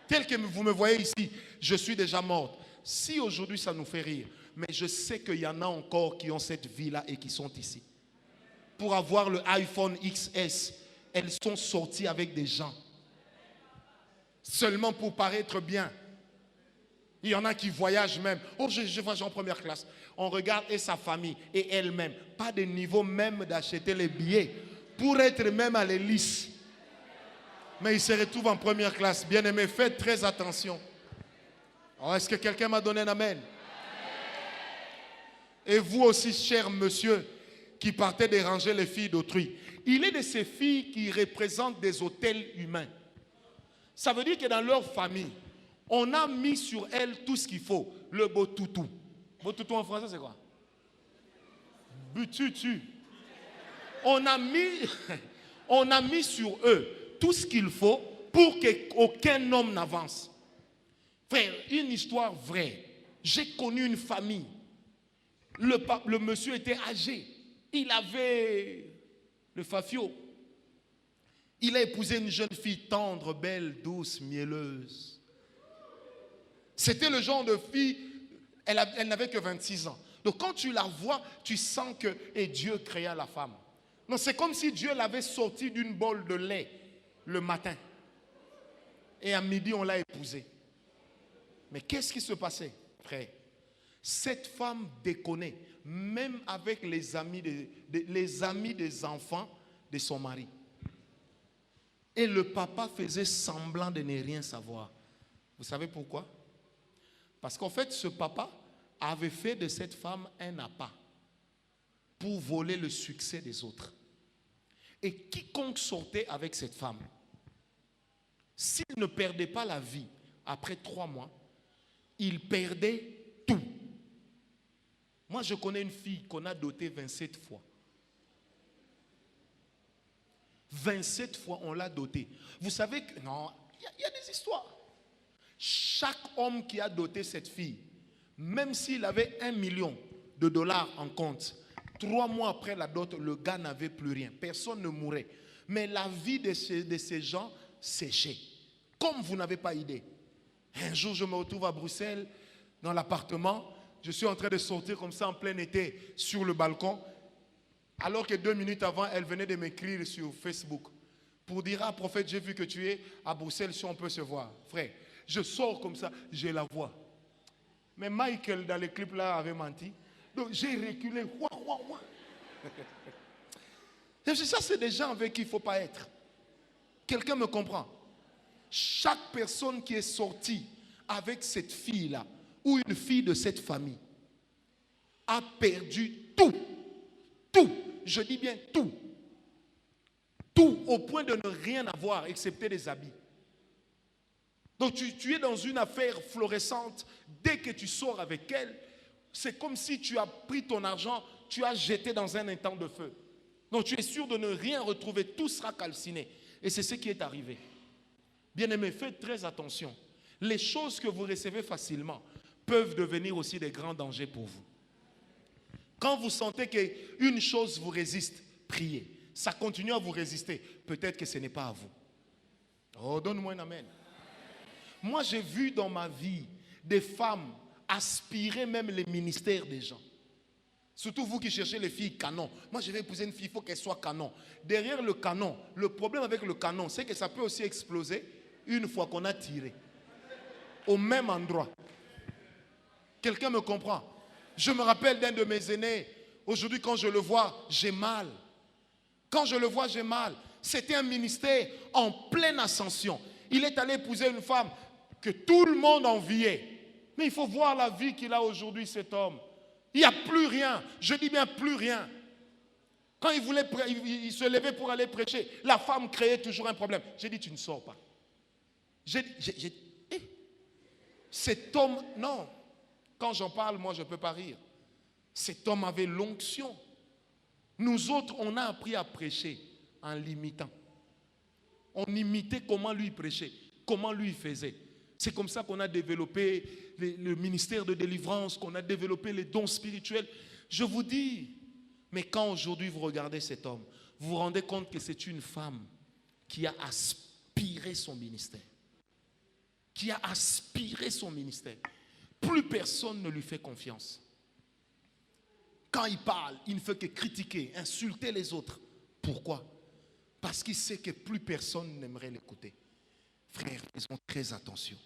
Tel que vous me voyez ici, je suis déjà morte. Si aujourd'hui ça nous fait rire, mais je sais qu'il y en a encore qui ont cette vie-là et qui sont ici. Pour avoir le iPhone XS, elles sont sorties avec des gens. Seulement pour paraître bien. Il y en a qui voyagent même. Oh, je voyage en première classe. On regarde et sa famille et elle-même. Pas de niveau même d'acheter les billets. Pour être même à l'hélice. Mais il se retrouve en première classe. Bien aimé, faites très attention. Oh, est-ce que quelqu'un m'a donné un amen? Et vous aussi, cher monsieur, qui partez déranger les filles d'autrui. Il est de ces filles qui représentent des hôtels humains. Ça veut dire que dans leur famille, on a mis sur elles tout ce qu'il faut. Le beau toutou. Beau toutou en français, c'est quoi? Bututu. On a mis sur eux tout ce qu'il faut pour qu'aucun homme n'avance. Frère, une histoire vraie. J'ai connu une famille. Le monsieur était âgé. Il avait le fafio. Il a épousé une jeune fille tendre, belle, douce, mielleuse. C'était le genre de fille, elle n'avait que 26 ans. Donc quand tu la vois, tu sens que et Dieu créa la femme. Non, c'est comme si Dieu l'avait sortie d'une bolle de lait le matin. Et à midi, on l'a épousée. Mais qu'est-ce qui se passait, frère? Cette femme déconnait, même avec les amis des enfants de son mari. Et le papa faisait semblant de ne rien savoir. Vous savez pourquoi? Parce qu'en fait, ce papa avait fait de cette femme un appât pour voler le succès des autres. Et quiconque sortait avec cette femme, s'il ne perdait pas la vie après 3 mois, il perdait tout. Moi, je connais une fille qu'on a dotée 27 fois. 27 fois, on l'a dotée. Vous savez que... Non, il y a des histoires. Chaque homme qui a doté cette fille, même s'il avait $1 million en compte, 3 mois après la dot, le gars n'avait plus rien. Personne ne mourait. Mais la vie de ces gens séchait. Comme vous n'avez pas idée. Un jour, je me retrouve à Bruxelles, dans l'appartement. Je suis en train de sortir comme ça en plein été sur le balcon. Alors que 2 minutes avant, elle venait de m'écrire sur Facebook pour dire: ah, prophète, j'ai vu que tu es à Bruxelles, si on peut se voir. Frère, je sors comme ça, je la vois. Mais Michael, dans le clip là, avait menti. Donc j'ai reculé. Ça, c'est des gens avec qui il ne faut pas être. Quelqu'un me comprend? Chaque personne qui est sortie avec cette fille-là, ou une fille de cette famille, a perdu tout. Tout. Je dis bien tout. Tout, au point de ne rien avoir, excepté des habits. Donc tu es dans une affaire florissante. Dès que tu sors avec elle, c'est comme si tu as pris ton argent, tu as jeté dans un étang de feu. Donc tu es sûr de ne rien retrouver, tout sera calciné. Et c'est ce qui est arrivé. Bien-aimés, faites très attention. Les choses que vous recevez facilement peuvent devenir aussi des grands dangers pour vous. Quand vous sentez qu'une chose vous résiste, priez. Ça continue à vous résister. Peut-être que ce n'est pas à vous. Oh, donne-moi un amen. Moi, j'ai vu dans ma vie des femmes aspirer même les ministères des gens. Surtout vous qui cherchez les filles canon. Moi, je vais épouser une fille, il faut qu'elle soit canon. Derrière le canon, le problème avec le canon, c'est que ça peut aussi exploser une fois qu'on a tiré. Au même endroit. Quelqu'un me comprend? Je me rappelle d'un de mes aînés. Aujourd'hui, quand je le vois, j'ai mal. Quand je le vois, j'ai mal. C'était un ministère en pleine ascension. Il est allé épouser une femme que tout le monde enviait. Mais il faut voir la vie qu'il a aujourd'hui, cet homme. Il n'y a plus rien. Je dis bien plus rien. Quand il se levait pour aller prêcher, la femme créait toujours un problème. J'ai dit, tu ne sors pas. Cet homme, non. Quand j'en parle, moi, je ne peux pas rire. Cet homme avait l'onction. Nous autres, on a appris à prêcher en l'imitant. On imitait comment lui prêchait, comment lui faisait. C'est comme ça qu'on a développé le ministère de délivrance, qu'on a développé les dons spirituels. Je vous dis, mais quand aujourd'hui vous regardez cet homme, vous vous rendez compte que c'est une femme qui a aspiré son ministère. Qui a aspiré son ministère. Plus personne ne lui fait confiance. Quand il parle, il ne fait que critiquer, insulter les autres. Pourquoi? Parce qu'il sait que plus personne n'aimerait l'écouter. Frères, faisons très attention.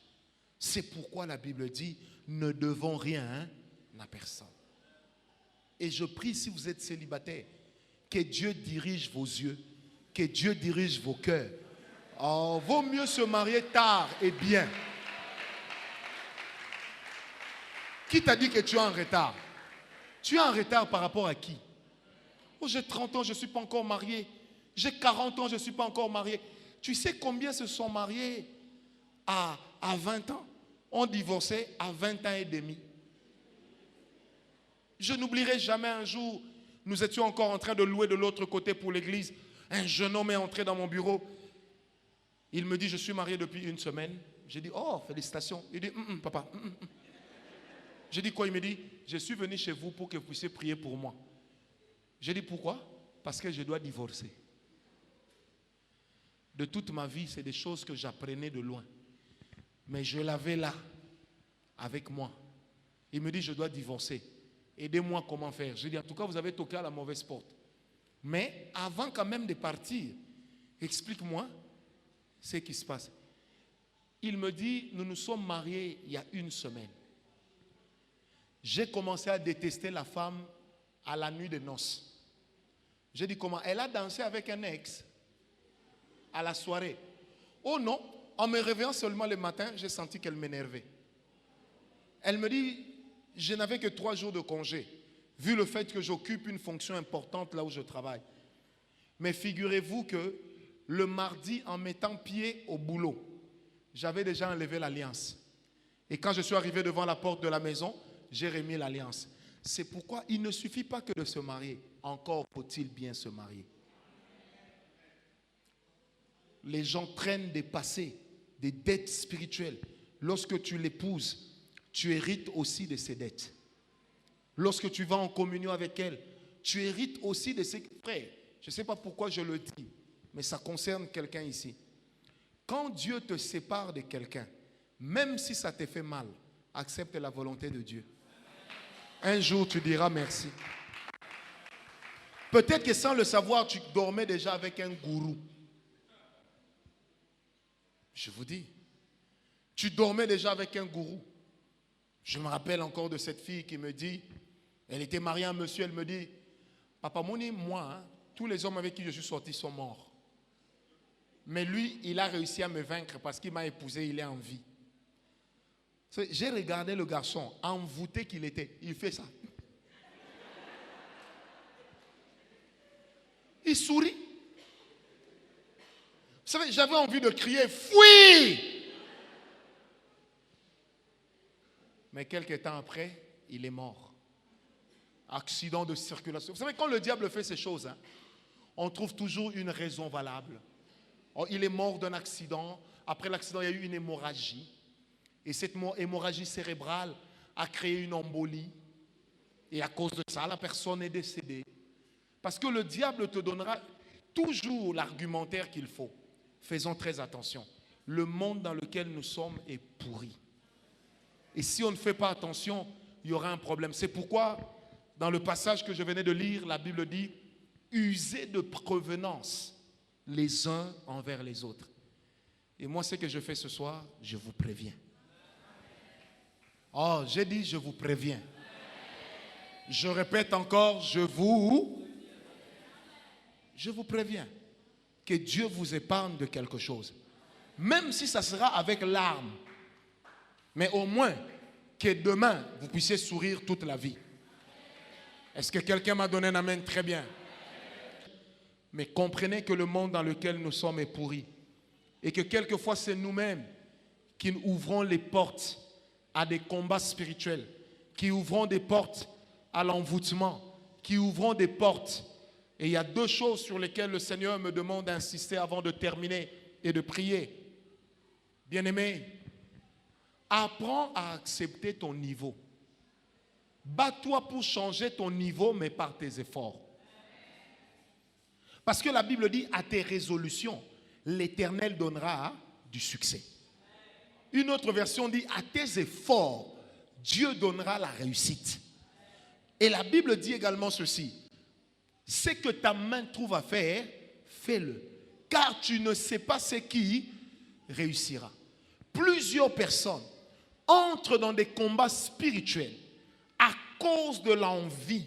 C'est pourquoi la Bible dit, ne devons rien à personne. Et je prie, si vous êtes célibataire, que Dieu dirige vos yeux, que Dieu dirige vos cœurs. Oh, vaut mieux se marier tard et bien. Qui t'a dit que tu es en retard? Tu es en retard par rapport à qui? Oh, j'ai 30 ans, je ne suis pas encore marié. J'ai 40 ans, je ne suis pas encore marié. Tu sais combien se sont mariés à 20 ans? On divorçait à 20 ans et demi. Je n'oublierai jamais un jour, nous étions encore en train de louer de l'autre côté pour l'église. Un jeune homme est entré dans mon bureau. Il me dit, je suis marié depuis 1 semaine. J'ai dit, oh, félicitations. Il dit, papa. J'ai dit quoi? Il me dit, je suis venu chez vous pour que vous puissiez prier pour moi. J'ai dit, pourquoi? Parce que je dois divorcer. De toute ma vie, c'est des choses que j'apprenais de loin. Mais je l'avais là, avec moi. Il me dit, je dois divorcer. Aidez-moi comment faire. Je dis, en tout cas, vous avez toqué à la mauvaise porte. Mais avant quand même de partir, explique-moi ce qui se passe. Il me dit, nous nous sommes mariés il y a 1 semaine. J'ai commencé à détester la femme à la nuit de noces. J'ai dit comment? Elle a dansé avec un ex à la soirée. Oh non, en me réveillant seulement le matin, j'ai senti qu'elle m'énervait. Elle me dit, je n'avais que 3 jours de congé, vu le fait que j'occupe une fonction importante là où je travaille. Mais figurez-vous que le mardi, en mettant pied au boulot, j'avais déjà enlevé l'alliance. Et quand je suis arrivé devant la porte de la maison, j'ai remis l'alliance. C'est pourquoi il ne suffit pas que de se marier. Encore faut-il bien se marier. Les gens traînent des passés, des dettes spirituelles. Lorsque tu l'épouses, tu hérites aussi de ses dettes. Lorsque tu vas en communion avec elle, tu hérites aussi de ses frères. Je ne sais pas pourquoi je le dis, mais ça concerne quelqu'un ici. Quand Dieu te sépare de quelqu'un, même si ça te fait mal, accepte la volonté de Dieu. Un jour, tu diras merci. Peut-être que sans le savoir, tu dormais déjà avec un gourou. Je vous dis, tu dormais déjà avec un gourou. Je me rappelle encore de cette fille qui me dit, elle était mariée à un monsieur, elle me dit, Papa Mouni, moi, tous les hommes avec qui je suis sorti sont morts. Mais lui, il a réussi à me vaincre parce qu'il m'a épousé, il est en vie. J'ai regardé le garçon, envoûté qu'il était, il fait ça. Il sourit. Vous savez, j'avais envie de crier, fuis! Mais quelques temps après, il est mort. Accident de circulation. Vous savez, quand le diable fait ces choses, on trouve toujours une raison valable. Il est mort d'un accident. Après l'accident, il y a eu une hémorragie. Et cette hémorragie cérébrale a créé une embolie. Et à cause de ça, la personne est décédée. Parce que le diable te donnera toujours l'argumentaire qu'il faut. Faisons très attention. Le monde dans lequel nous sommes est pourri. Et si on ne fait pas attention, il y aura un problème. C'est pourquoi, dans le passage que je venais de lire, la Bible dit « Usez de prévenance les uns envers les autres ». Et moi, ce que je fais ce soir, je vous préviens. Oh, j'ai dit « je vous préviens ». Je répète encore, je vous préviens que Dieu vous épargne de quelque chose. Même si ça sera avec larmes. Mais au moins que demain, vous puissiez sourire toute la vie. Est-ce que quelqu'un m'a donné un amen? Très bien. Mais comprenez que le monde dans lequel nous sommes est pourri. Et que quelquefois, c'est nous-mêmes qui ouvrons les portes à des combats spirituels. Qui ouvrons des portes à l'envoûtement. Qui ouvrons des portes. Et il y a 2 choses sur lesquelles le Seigneur me demande d'insister avant de terminer et de prier. Bien-aimé, apprends à accepter ton niveau. Bats-toi pour changer ton niveau, mais par tes efforts. Parce que la Bible dit, à tes résolutions, l'Éternel donnera du succès. Une autre version dit, à tes efforts, Dieu donnera la réussite. Et la Bible dit également ceci, ce que ta main trouve à faire, fais-le. Car tu ne sais pas ce qui réussira. Plusieurs personnes entrent dans des combats spirituels à cause de l'envie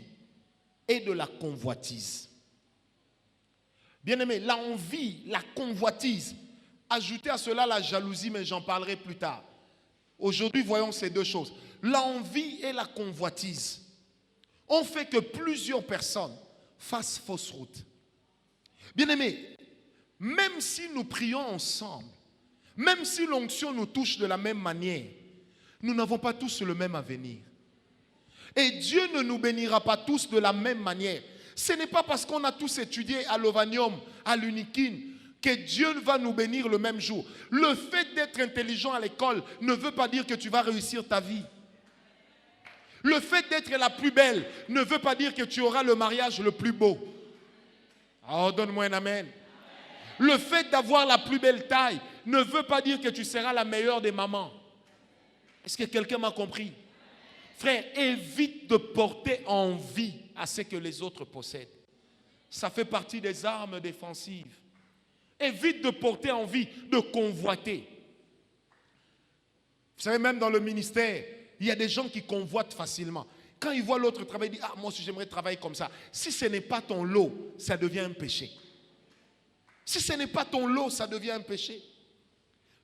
et de la convoitise. Bien-aimé, l'envie, la convoitise, ajoutez à cela la jalousie, mais j'en parlerai plus tard. Aujourd'hui, voyons ces 2 choses. L'envie et la convoitise ont fait que plusieurs personnes fassent fausse route. Bien-aimé, même si nous prions ensemble, même si l'onction nous touche de la même manière, nous n'avons pas tous le même avenir. Et Dieu ne nous bénira pas tous de la même manière. Ce n'est pas parce qu'on a tous étudié à l'Ovanium, à l'Unikin, que Dieu va nous bénir le même jour. Le fait d'être intelligent à l'école ne veut pas dire que tu vas réussir ta vie. Le fait d'être la plus belle ne veut pas dire que tu auras le mariage le plus beau. Oh, donne-moi un amen. Le fait d'avoir la plus belle taille ne veut pas dire que tu seras la meilleure des mamans. Est-ce que quelqu'un m'a compris? Frère, évite de porter envie à ce que les autres possèdent. Ça fait partie des armes défensives. Évite de porter envie, de convoiter. Vous savez, même dans le ministère, il y a des gens qui convoitent facilement. Quand ils voient l'autre travailler, ils disent, ah, moi aussi j'aimerais travailler comme ça. Si ce n'est pas ton lot, ça devient un péché. Si ce n'est pas ton lot, ça devient un péché.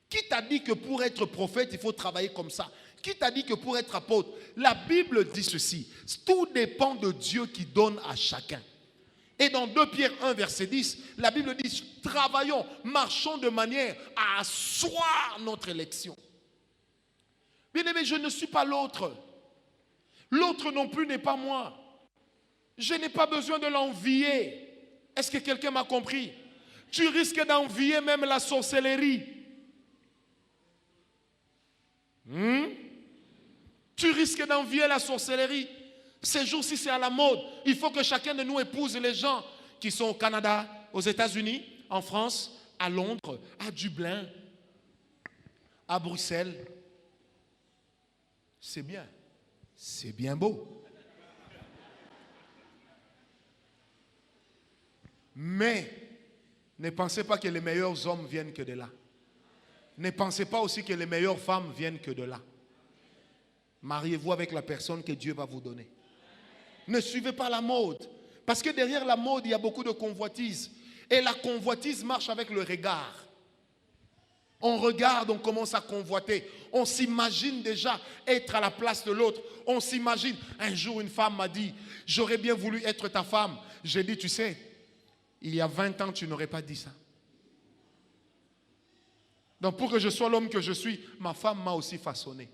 Qui t'a dit que pour être prophète, il faut travailler comme ça? Qui t'a dit que pour être apôtre? La Bible dit ceci. Tout dépend de Dieu qui donne à chacun. Et dans 2 Pierre 1, verset 10, la Bible dit, travaillons, marchons de manière à asseoir notre élection. Bien-aimé, je ne suis pas l'autre. L'autre non plus n'est pas moi. Je n'ai pas besoin de l'envier. Est-ce que quelqu'un m'a compris? Tu risques d'envier même la sorcellerie. Tu risques d'envier la sorcellerie. Ces jours-ci, c'est à la mode. Il faut que chacun de nous épouse les gens qui sont au Canada, aux États-Unis, en France, à Londres, à Dublin, à Bruxelles. C'est bien. C'est bien beau. Mais ne pensez pas que les meilleurs hommes viennent que de là. Ne pensez pas aussi que les meilleures femmes viennent que de là. Mariez-vous avec la personne que Dieu va vous donner. Ne suivez pas la mode. Parce que derrière la mode, il y a beaucoup de convoitise. Et la convoitise marche avec le regard. On regarde, on commence à convoiter. On s'imagine déjà être à la place de l'autre. On s'imagine. Un jour, une femme m'a dit, j'aurais bien voulu être ta femme. J'ai dit, tu sais, il y a 20 ans, tu n'aurais pas dit ça. Donc pour que je sois l'homme que je suis, ma femme m'a aussi façonné.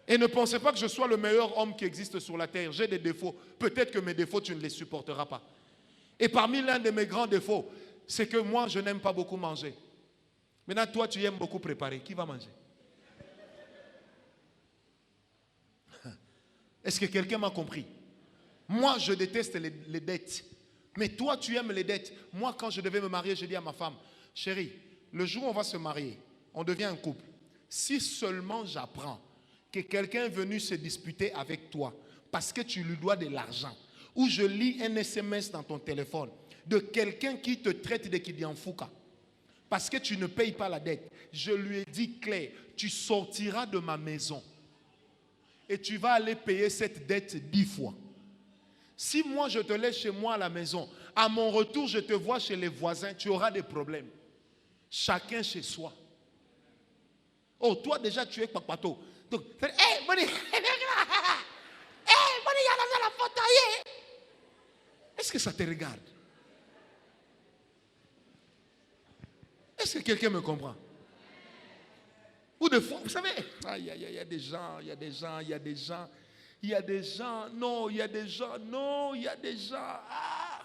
Et ne pensez pas que je sois le meilleur homme qui existe sur la terre. J'ai des défauts. Peut-être que mes défauts, tu ne les supporteras pas. Et parmi l'un de mes grands défauts, c'est que moi, je n'aime pas beaucoup manger. Maintenant, toi, tu aimes beaucoup préparer. Qui va manger? Est-ce que quelqu'un m'a compris? Moi, je déteste les dettes. Mais toi, tu aimes les dettes. Moi, quand je devais me marier, je dis à ma femme, chérie, le jour où on va se marier, on devient un couple. Si seulement j'apprends que quelqu'un est venu se disputer avec toi parce que tu lui dois de l'argent, ou je lis un SMS dans ton téléphone de quelqu'un qui te traite de Kidianfouka parce que tu ne payes pas la dette, je lui ai dit clair, tu sortiras de ma maison et tu vas aller payer cette dette 10 fois. Si moi je te laisse chez moi à la maison, à mon retour je te vois chez les voisins, tu auras des problèmes. Chacun chez soi. Oh, toi déjà tu es papato. Donc, hey, money, est-ce que ça te regarde? Est-ce que quelqu'un me comprend? Ou de fois, vous savez, il y a des gens, ah.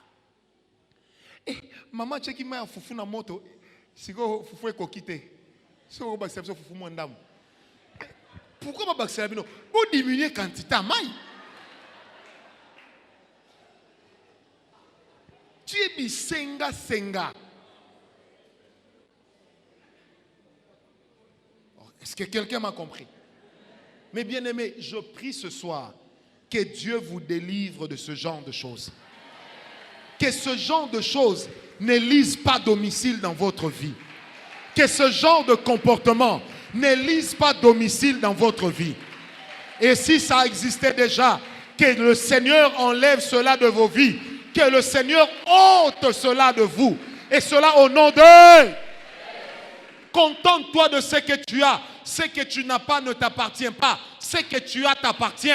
Et maman, tu sais qui m'a foufou na moto, si vous foufou est coquité, si vous avez foufou mon dame. Pourquoi pas bakser la pour diminuer la quantité de maille? Tu es bisenga. Est-ce que quelqu'un m'a compris? Mais bien aimé, je prie ce soir que Dieu vous délivre de ce genre de choses. Que ce genre de choses ne lise pas domicile dans votre vie. Que ce genre de comportement ne lise pas domicile dans votre vie. Et si ça existait déjà, que le Seigneur enlève cela de vos vies. Que le Seigneur ôte cela de vous. Et cela au nom de... Contente-toi de ce que tu as. Ce que tu n'as pas ne t'appartient pas. Ce que tu as t'appartient.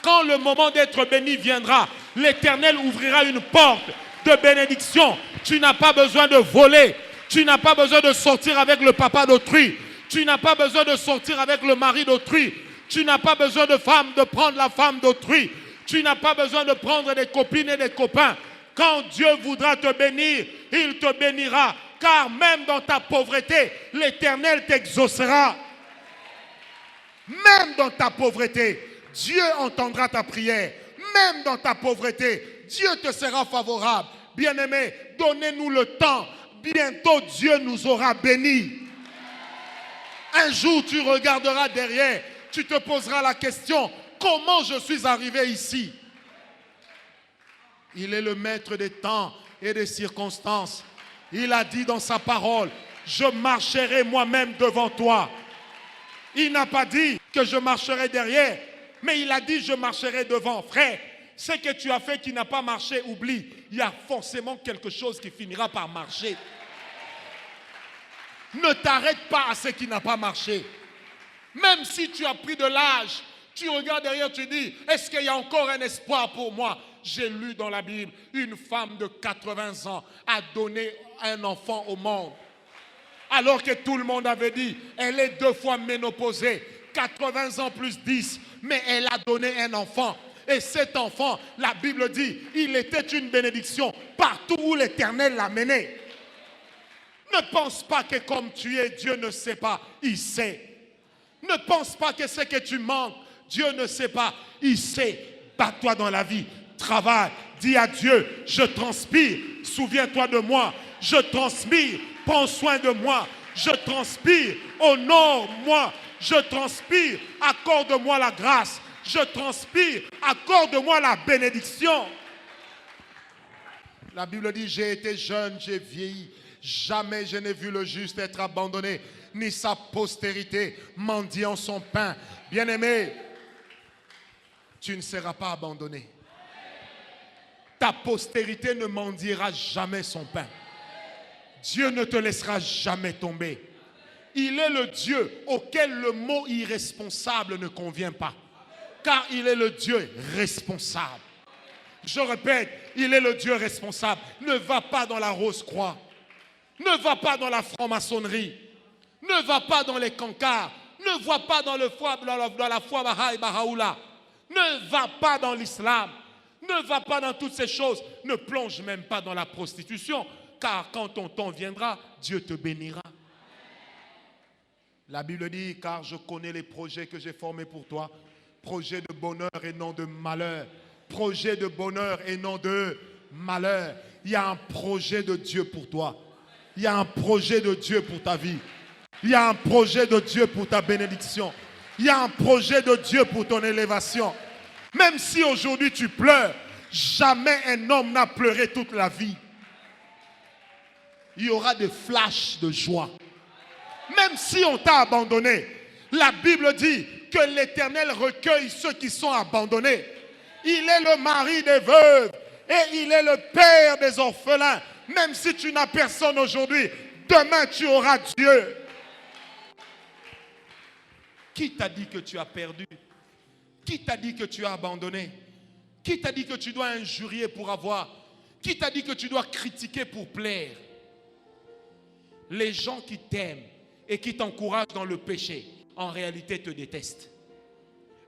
Quand le moment d'être béni viendra, l'Éternel ouvrira une porte de bénédiction. Tu n'as pas besoin de voler. Tu n'as pas besoin de sortir avec le papa d'autrui. Tu n'as pas besoin de sortir avec le mari d'autrui. Tu n'as pas besoin de femme, de prendre la femme d'autrui. Tu n'as pas besoin de prendre des copines et des copains. Quand Dieu voudra te bénir, il te bénira. Car même dans ta pauvreté, l'Éternel t'exaucera. Même dans ta pauvreté, Dieu entendra ta prière. Même dans ta pauvreté, Dieu te sera favorable. Bien-aimés, donnez-nous le temps. Bientôt, Dieu nous aura bénis. Un jour, tu regarderas derrière, tu te poseras la question, comment je suis arrivé ici? Il est le maître des temps et des circonstances. Il a dit dans sa parole, je marcherai moi-même devant toi. Il n'a pas dit que je marcherai derrière, mais il a dit je marcherai devant. Frère, ce que tu as fait qui n'a pas marché, oublie. Il y a forcément quelque chose qui finira par marcher. Ne t'arrête pas à ce qui n'a pas marché. Même si tu as pris de l'âge, tu regardes derrière, tu dis, est-ce qu'il y a encore un espoir pour moi? J'ai lu dans la Bible, une femme de 80 ans a donné un enfant au monde. Alors que tout le monde avait dit, elle est 2 fois ménopausée, 80 ans plus 10, mais elle a donné un enfant. Et cet enfant, la Bible dit, il était une bénédiction partout où l'Éternel l'a mené. Ne pense pas que comme tu es, Dieu ne sait pas, il sait. Ne pense pas que ce que tu manques, Dieu ne sait pas, il sait. Bats-toi dans la vie, travaille, dis à Dieu, je transpire, souviens-toi de moi, je transpire, prends soin de moi, je transpire, honore-moi, je transpire, accorde-moi la grâce, je transpire, accorde-moi la bénédiction. La Bible dit, j'ai été jeune, j'ai vieilli, jamais je n'ai vu le juste être abandonné, ni sa postérité mendiant son pain. Bien-aimé, tu ne seras pas abandonné. Ta postérité ne mendiera jamais son pain. Dieu ne te laissera jamais tomber. Il est le Dieu auquel le mot irresponsable ne convient pas. Car il est le Dieu responsable. Je répète, il est le Dieu responsable. Ne va pas dans la Rose-Croix. Ne va pas dans la franc-maçonnerie. Ne va pas dans les cancars. Ne va pas dans la foi Baha'i Bahá'u'lláh. Ne va pas dans l'islam. Ne va pas dans toutes ces choses. Ne plonge même pas dans la prostitution. Car quand ton temps viendra, Dieu te bénira. La Bible dit, car je connais les projets que j'ai formés pour toi. Projets de bonheur et non de malheur. Projet de bonheur et non de malheur. Il y a un projet de Dieu pour toi. Il y a un projet de Dieu pour ta vie. Il y a un projet de Dieu pour ta bénédiction. Il y a un projet de Dieu pour ton élévation. Même si aujourd'hui tu pleures, jamais un homme n'a pleuré toute la vie. Il y aura des flashs de joie. Même si on t'a abandonné, la Bible dit que l'Éternel recueille ceux qui sont abandonnés. Il est le mari des veuves et il est le père des orphelins. Même si tu n'as personne aujourd'hui, demain tu auras Dieu. Qui t'a dit que tu as perdu? Qui t'a dit que tu as abandonné? Qui t'a dit que tu dois injurier pour avoir? Qui t'a dit que tu dois critiquer pour plaire? Les gens qui t'aiment et qui t'encouragent dans le péché, en réalité te détestent.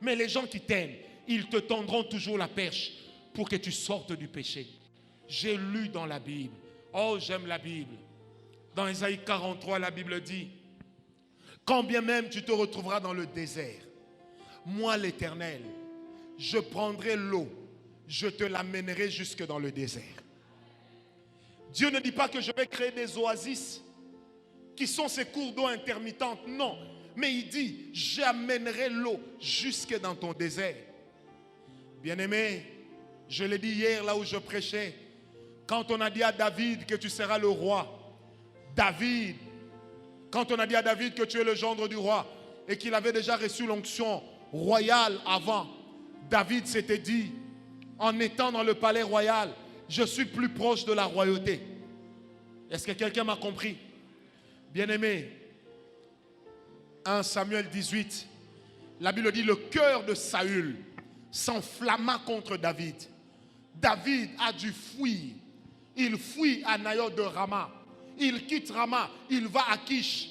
Mais les gens qui t'aiment, ils te tendront toujours la perche pour que tu sortes du péché. J'ai lu dans la Bible. Oh, j'aime la Bible. Dans Ésaïe 43, la Bible dit, quand bien même tu te retrouveras dans le désert, moi l'Éternel, je prendrai l'eau, je te l'amènerai jusque dans le désert. Dieu ne dit pas que je vais créer des oasis qui sont ces cours d'eau intermittentes, non. Mais il dit, j'amènerai l'eau jusque dans ton désert. Bien-aimé, je l'ai dit hier là où je prêchais, quand on a dit à David que tu seras le roi, David, quand on a dit à David que tu es le gendre du roi et qu'il avait déjà reçu l'onction royale avant, David s'était dit, en étant dans le palais royal, je suis plus proche de la royauté. Est-ce que quelqu'un m'a compris? Bien-aimé, 1 Samuel 18, la Bible dit, le cœur de Saül s'enflamma contre David. David a dû fuir. Il fuit à Naïot de Rama. Il quitte Rama, il va à Kish.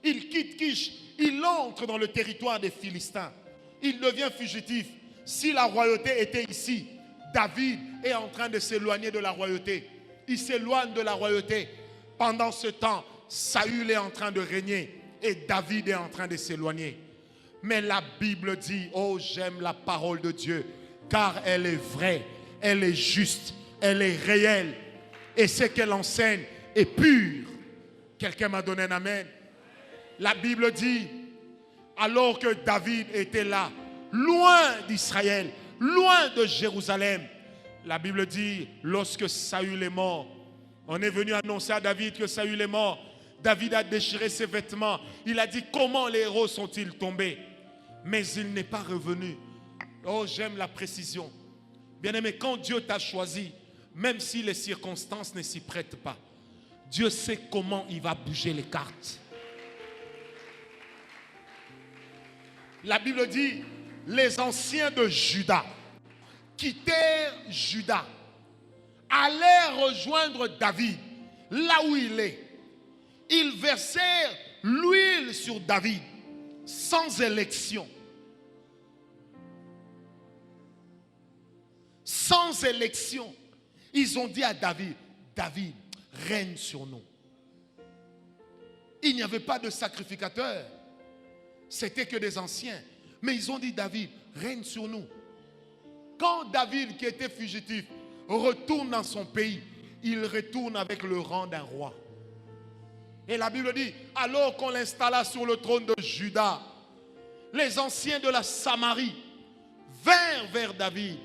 Il quitte Kish, il entre dans le territoire des Philistins. Il devient fugitif. Si la royauté était ici, David est en train de s'éloigner de la royauté. Il s'éloigne de la royauté. Pendant ce temps, Saül est en train de régner et David est en train de s'éloigner. Mais la Bible dit, oh j'aime la parole de Dieu, car elle est vraie, elle est juste, elle est réelle. Et ce qu'elle enseigne est pur. Quelqu'un m'a donné un amen. La Bible dit, alors que David était là, loin d'Israël, loin de Jérusalem. La Bible dit, lorsque Saül est mort, on est venu annoncer à David que Saül est mort. David a déchiré ses vêtements. Il a dit, comment les héros sont-ils tombés? Mais il n'est pas revenu. Oh, j'aime la précision. Bien-aimé, quand Dieu t'a choisi, même si les circonstances ne s'y prêtent pas, Dieu sait comment il va bouger les cartes. La Bible dit, les anciens de Juda quittèrent Juda, allèrent rejoindre David là où il est. Ils versèrent l'huile sur David sans élection. Sans élection. Ils ont dit à David, David, règne sur nous. Il n'y avait pas de sacrificateur. C'était que des anciens. Mais ils ont dit, David, règne sur nous. Quand David, qui était fugitif, retourne dans son pays, il retourne avec le rang d'un roi. Et la Bible dit, alors qu'on l'installa sur le trône de Juda, les anciens de la Samarie vinrent vers David.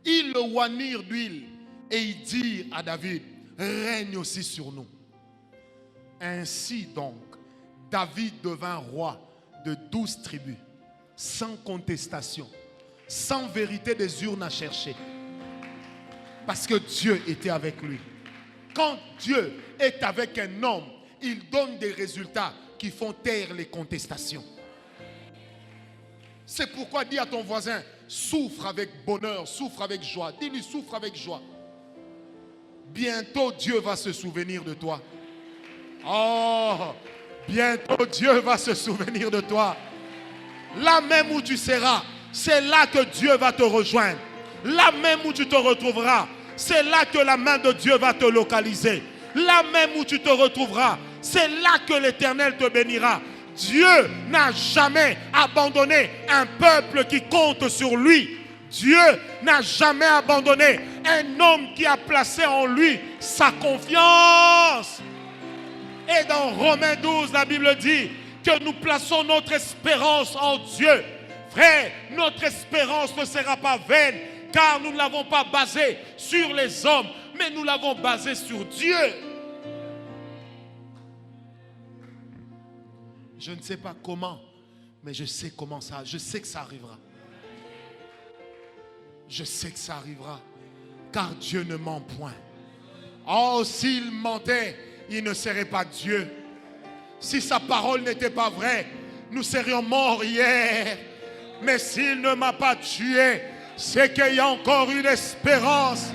Ils le oignirent d'huile et ils dirent à David, règne aussi sur nous. Ainsi donc, David devint roi de 12 tribus, sans contestation, sans vérité des urnes à chercher. Parce que Dieu était avec lui. Quand Dieu est avec un homme, il donne des résultats qui font taire les contestations. C'est pourquoi dis à ton voisin, souffre avec bonheur, souffre avec joie. Dis-lui, souffre avec joie. Bientôt Dieu va se souvenir de toi. Oh, bientôt Dieu va se souvenir de toi. Là même où tu seras, c'est là que Dieu va te rejoindre. Là même où tu te retrouveras, c'est là que la main de Dieu va te localiser. Là même où tu te retrouveras, c'est là que l'Éternel te bénira. Dieu n'a jamais abandonné un peuple qui compte sur lui. Dieu n'a jamais abandonné un homme qui a placé en lui sa confiance. Et dans Romains 12, la Bible dit que nous plaçons notre espérance en Dieu. Frère, notre espérance ne sera pas vaine, car nous ne l'avons pas basée sur les hommes, mais nous l'avons basée sur Dieu. Je ne sais pas comment, mais je sais comment ça, je sais que ça arrivera. Je sais que ça arrivera, car Dieu ne ment point. Oh, s'il mentait, il ne serait pas Dieu. Si sa parole n'était pas vraie, nous serions morts hier. Mais s'il ne m'a pas tué, c'est qu'il y a encore une espérance.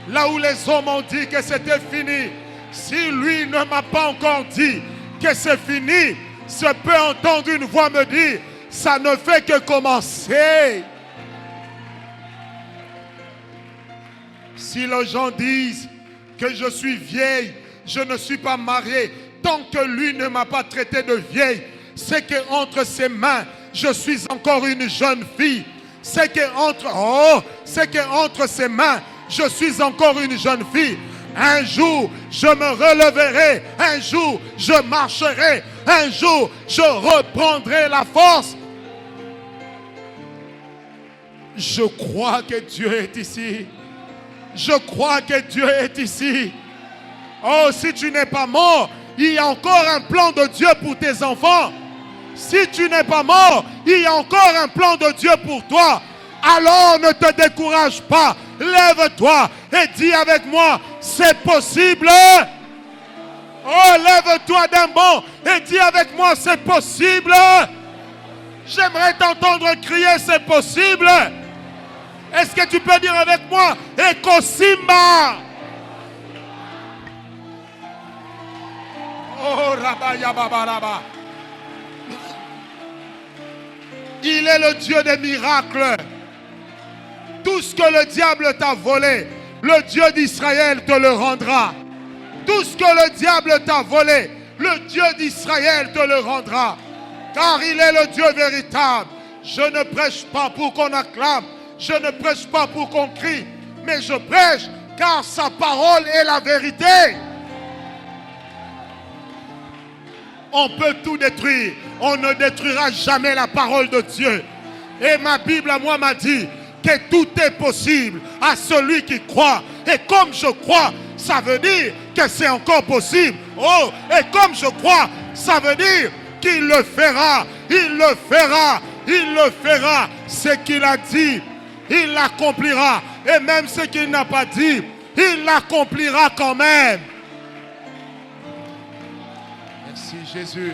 Là où les hommes ont dit que c'était fini, si lui ne m'a pas encore dit que c'est fini, je peux entendre une voix me dire, ça ne fait que commencer. Si les gens disent que je suis vieille, je ne suis pas mariée, tant que lui ne m'a pas traité de vieille, c'est qu'entre ses mains, je suis encore une jeune fille. C'est qu'entre ses mains, je suis encore une jeune fille. Un jour, je me releverai. Un jour, je marcherai. Un jour, je reprendrai la force. Je crois que Dieu est ici. Je crois que Dieu est ici. Oh, si tu n'es pas mort, il y a encore un plan de Dieu pour tes enfants. Si tu n'es pas mort, il y a encore un plan de Dieu pour toi. Alors ne te décourage pas. Lève-toi et dis avec moi, c'est possible. Oh, lève-toi d'un bond et dis avec moi, c'est possible. J'aimerais t'entendre crier, c'est possible. Est-ce que tu peux dire avec moi, Eko Simba? Oh, Rabaya Babaraba. Il est le Dieu des miracles. Tout ce que le diable t'a volé, le Dieu d'Israël te le rendra. Tout ce que le diable t'a volé, le Dieu d'Israël te le rendra. Car il est le Dieu véritable. Je ne prêche pas pour qu'on acclame. Je ne prêche pas pour qu'on crie. Mais je prêche car sa parole est la vérité. on peut tout détruire. On ne détruira jamais la parole de Dieu. Et ma Bible à moi m'a dit que tout est possible à celui qui croit. Et comme je crois, ça veut dire que c'est encore possible. Oh, et comme je crois, ça veut dire qu'il le fera. Il le fera. Il le fera. Ce qu'il a dit, il l'accomplira. Et même ce qu'il n'a pas dit, il l'accomplira quand même. Merci Jésus.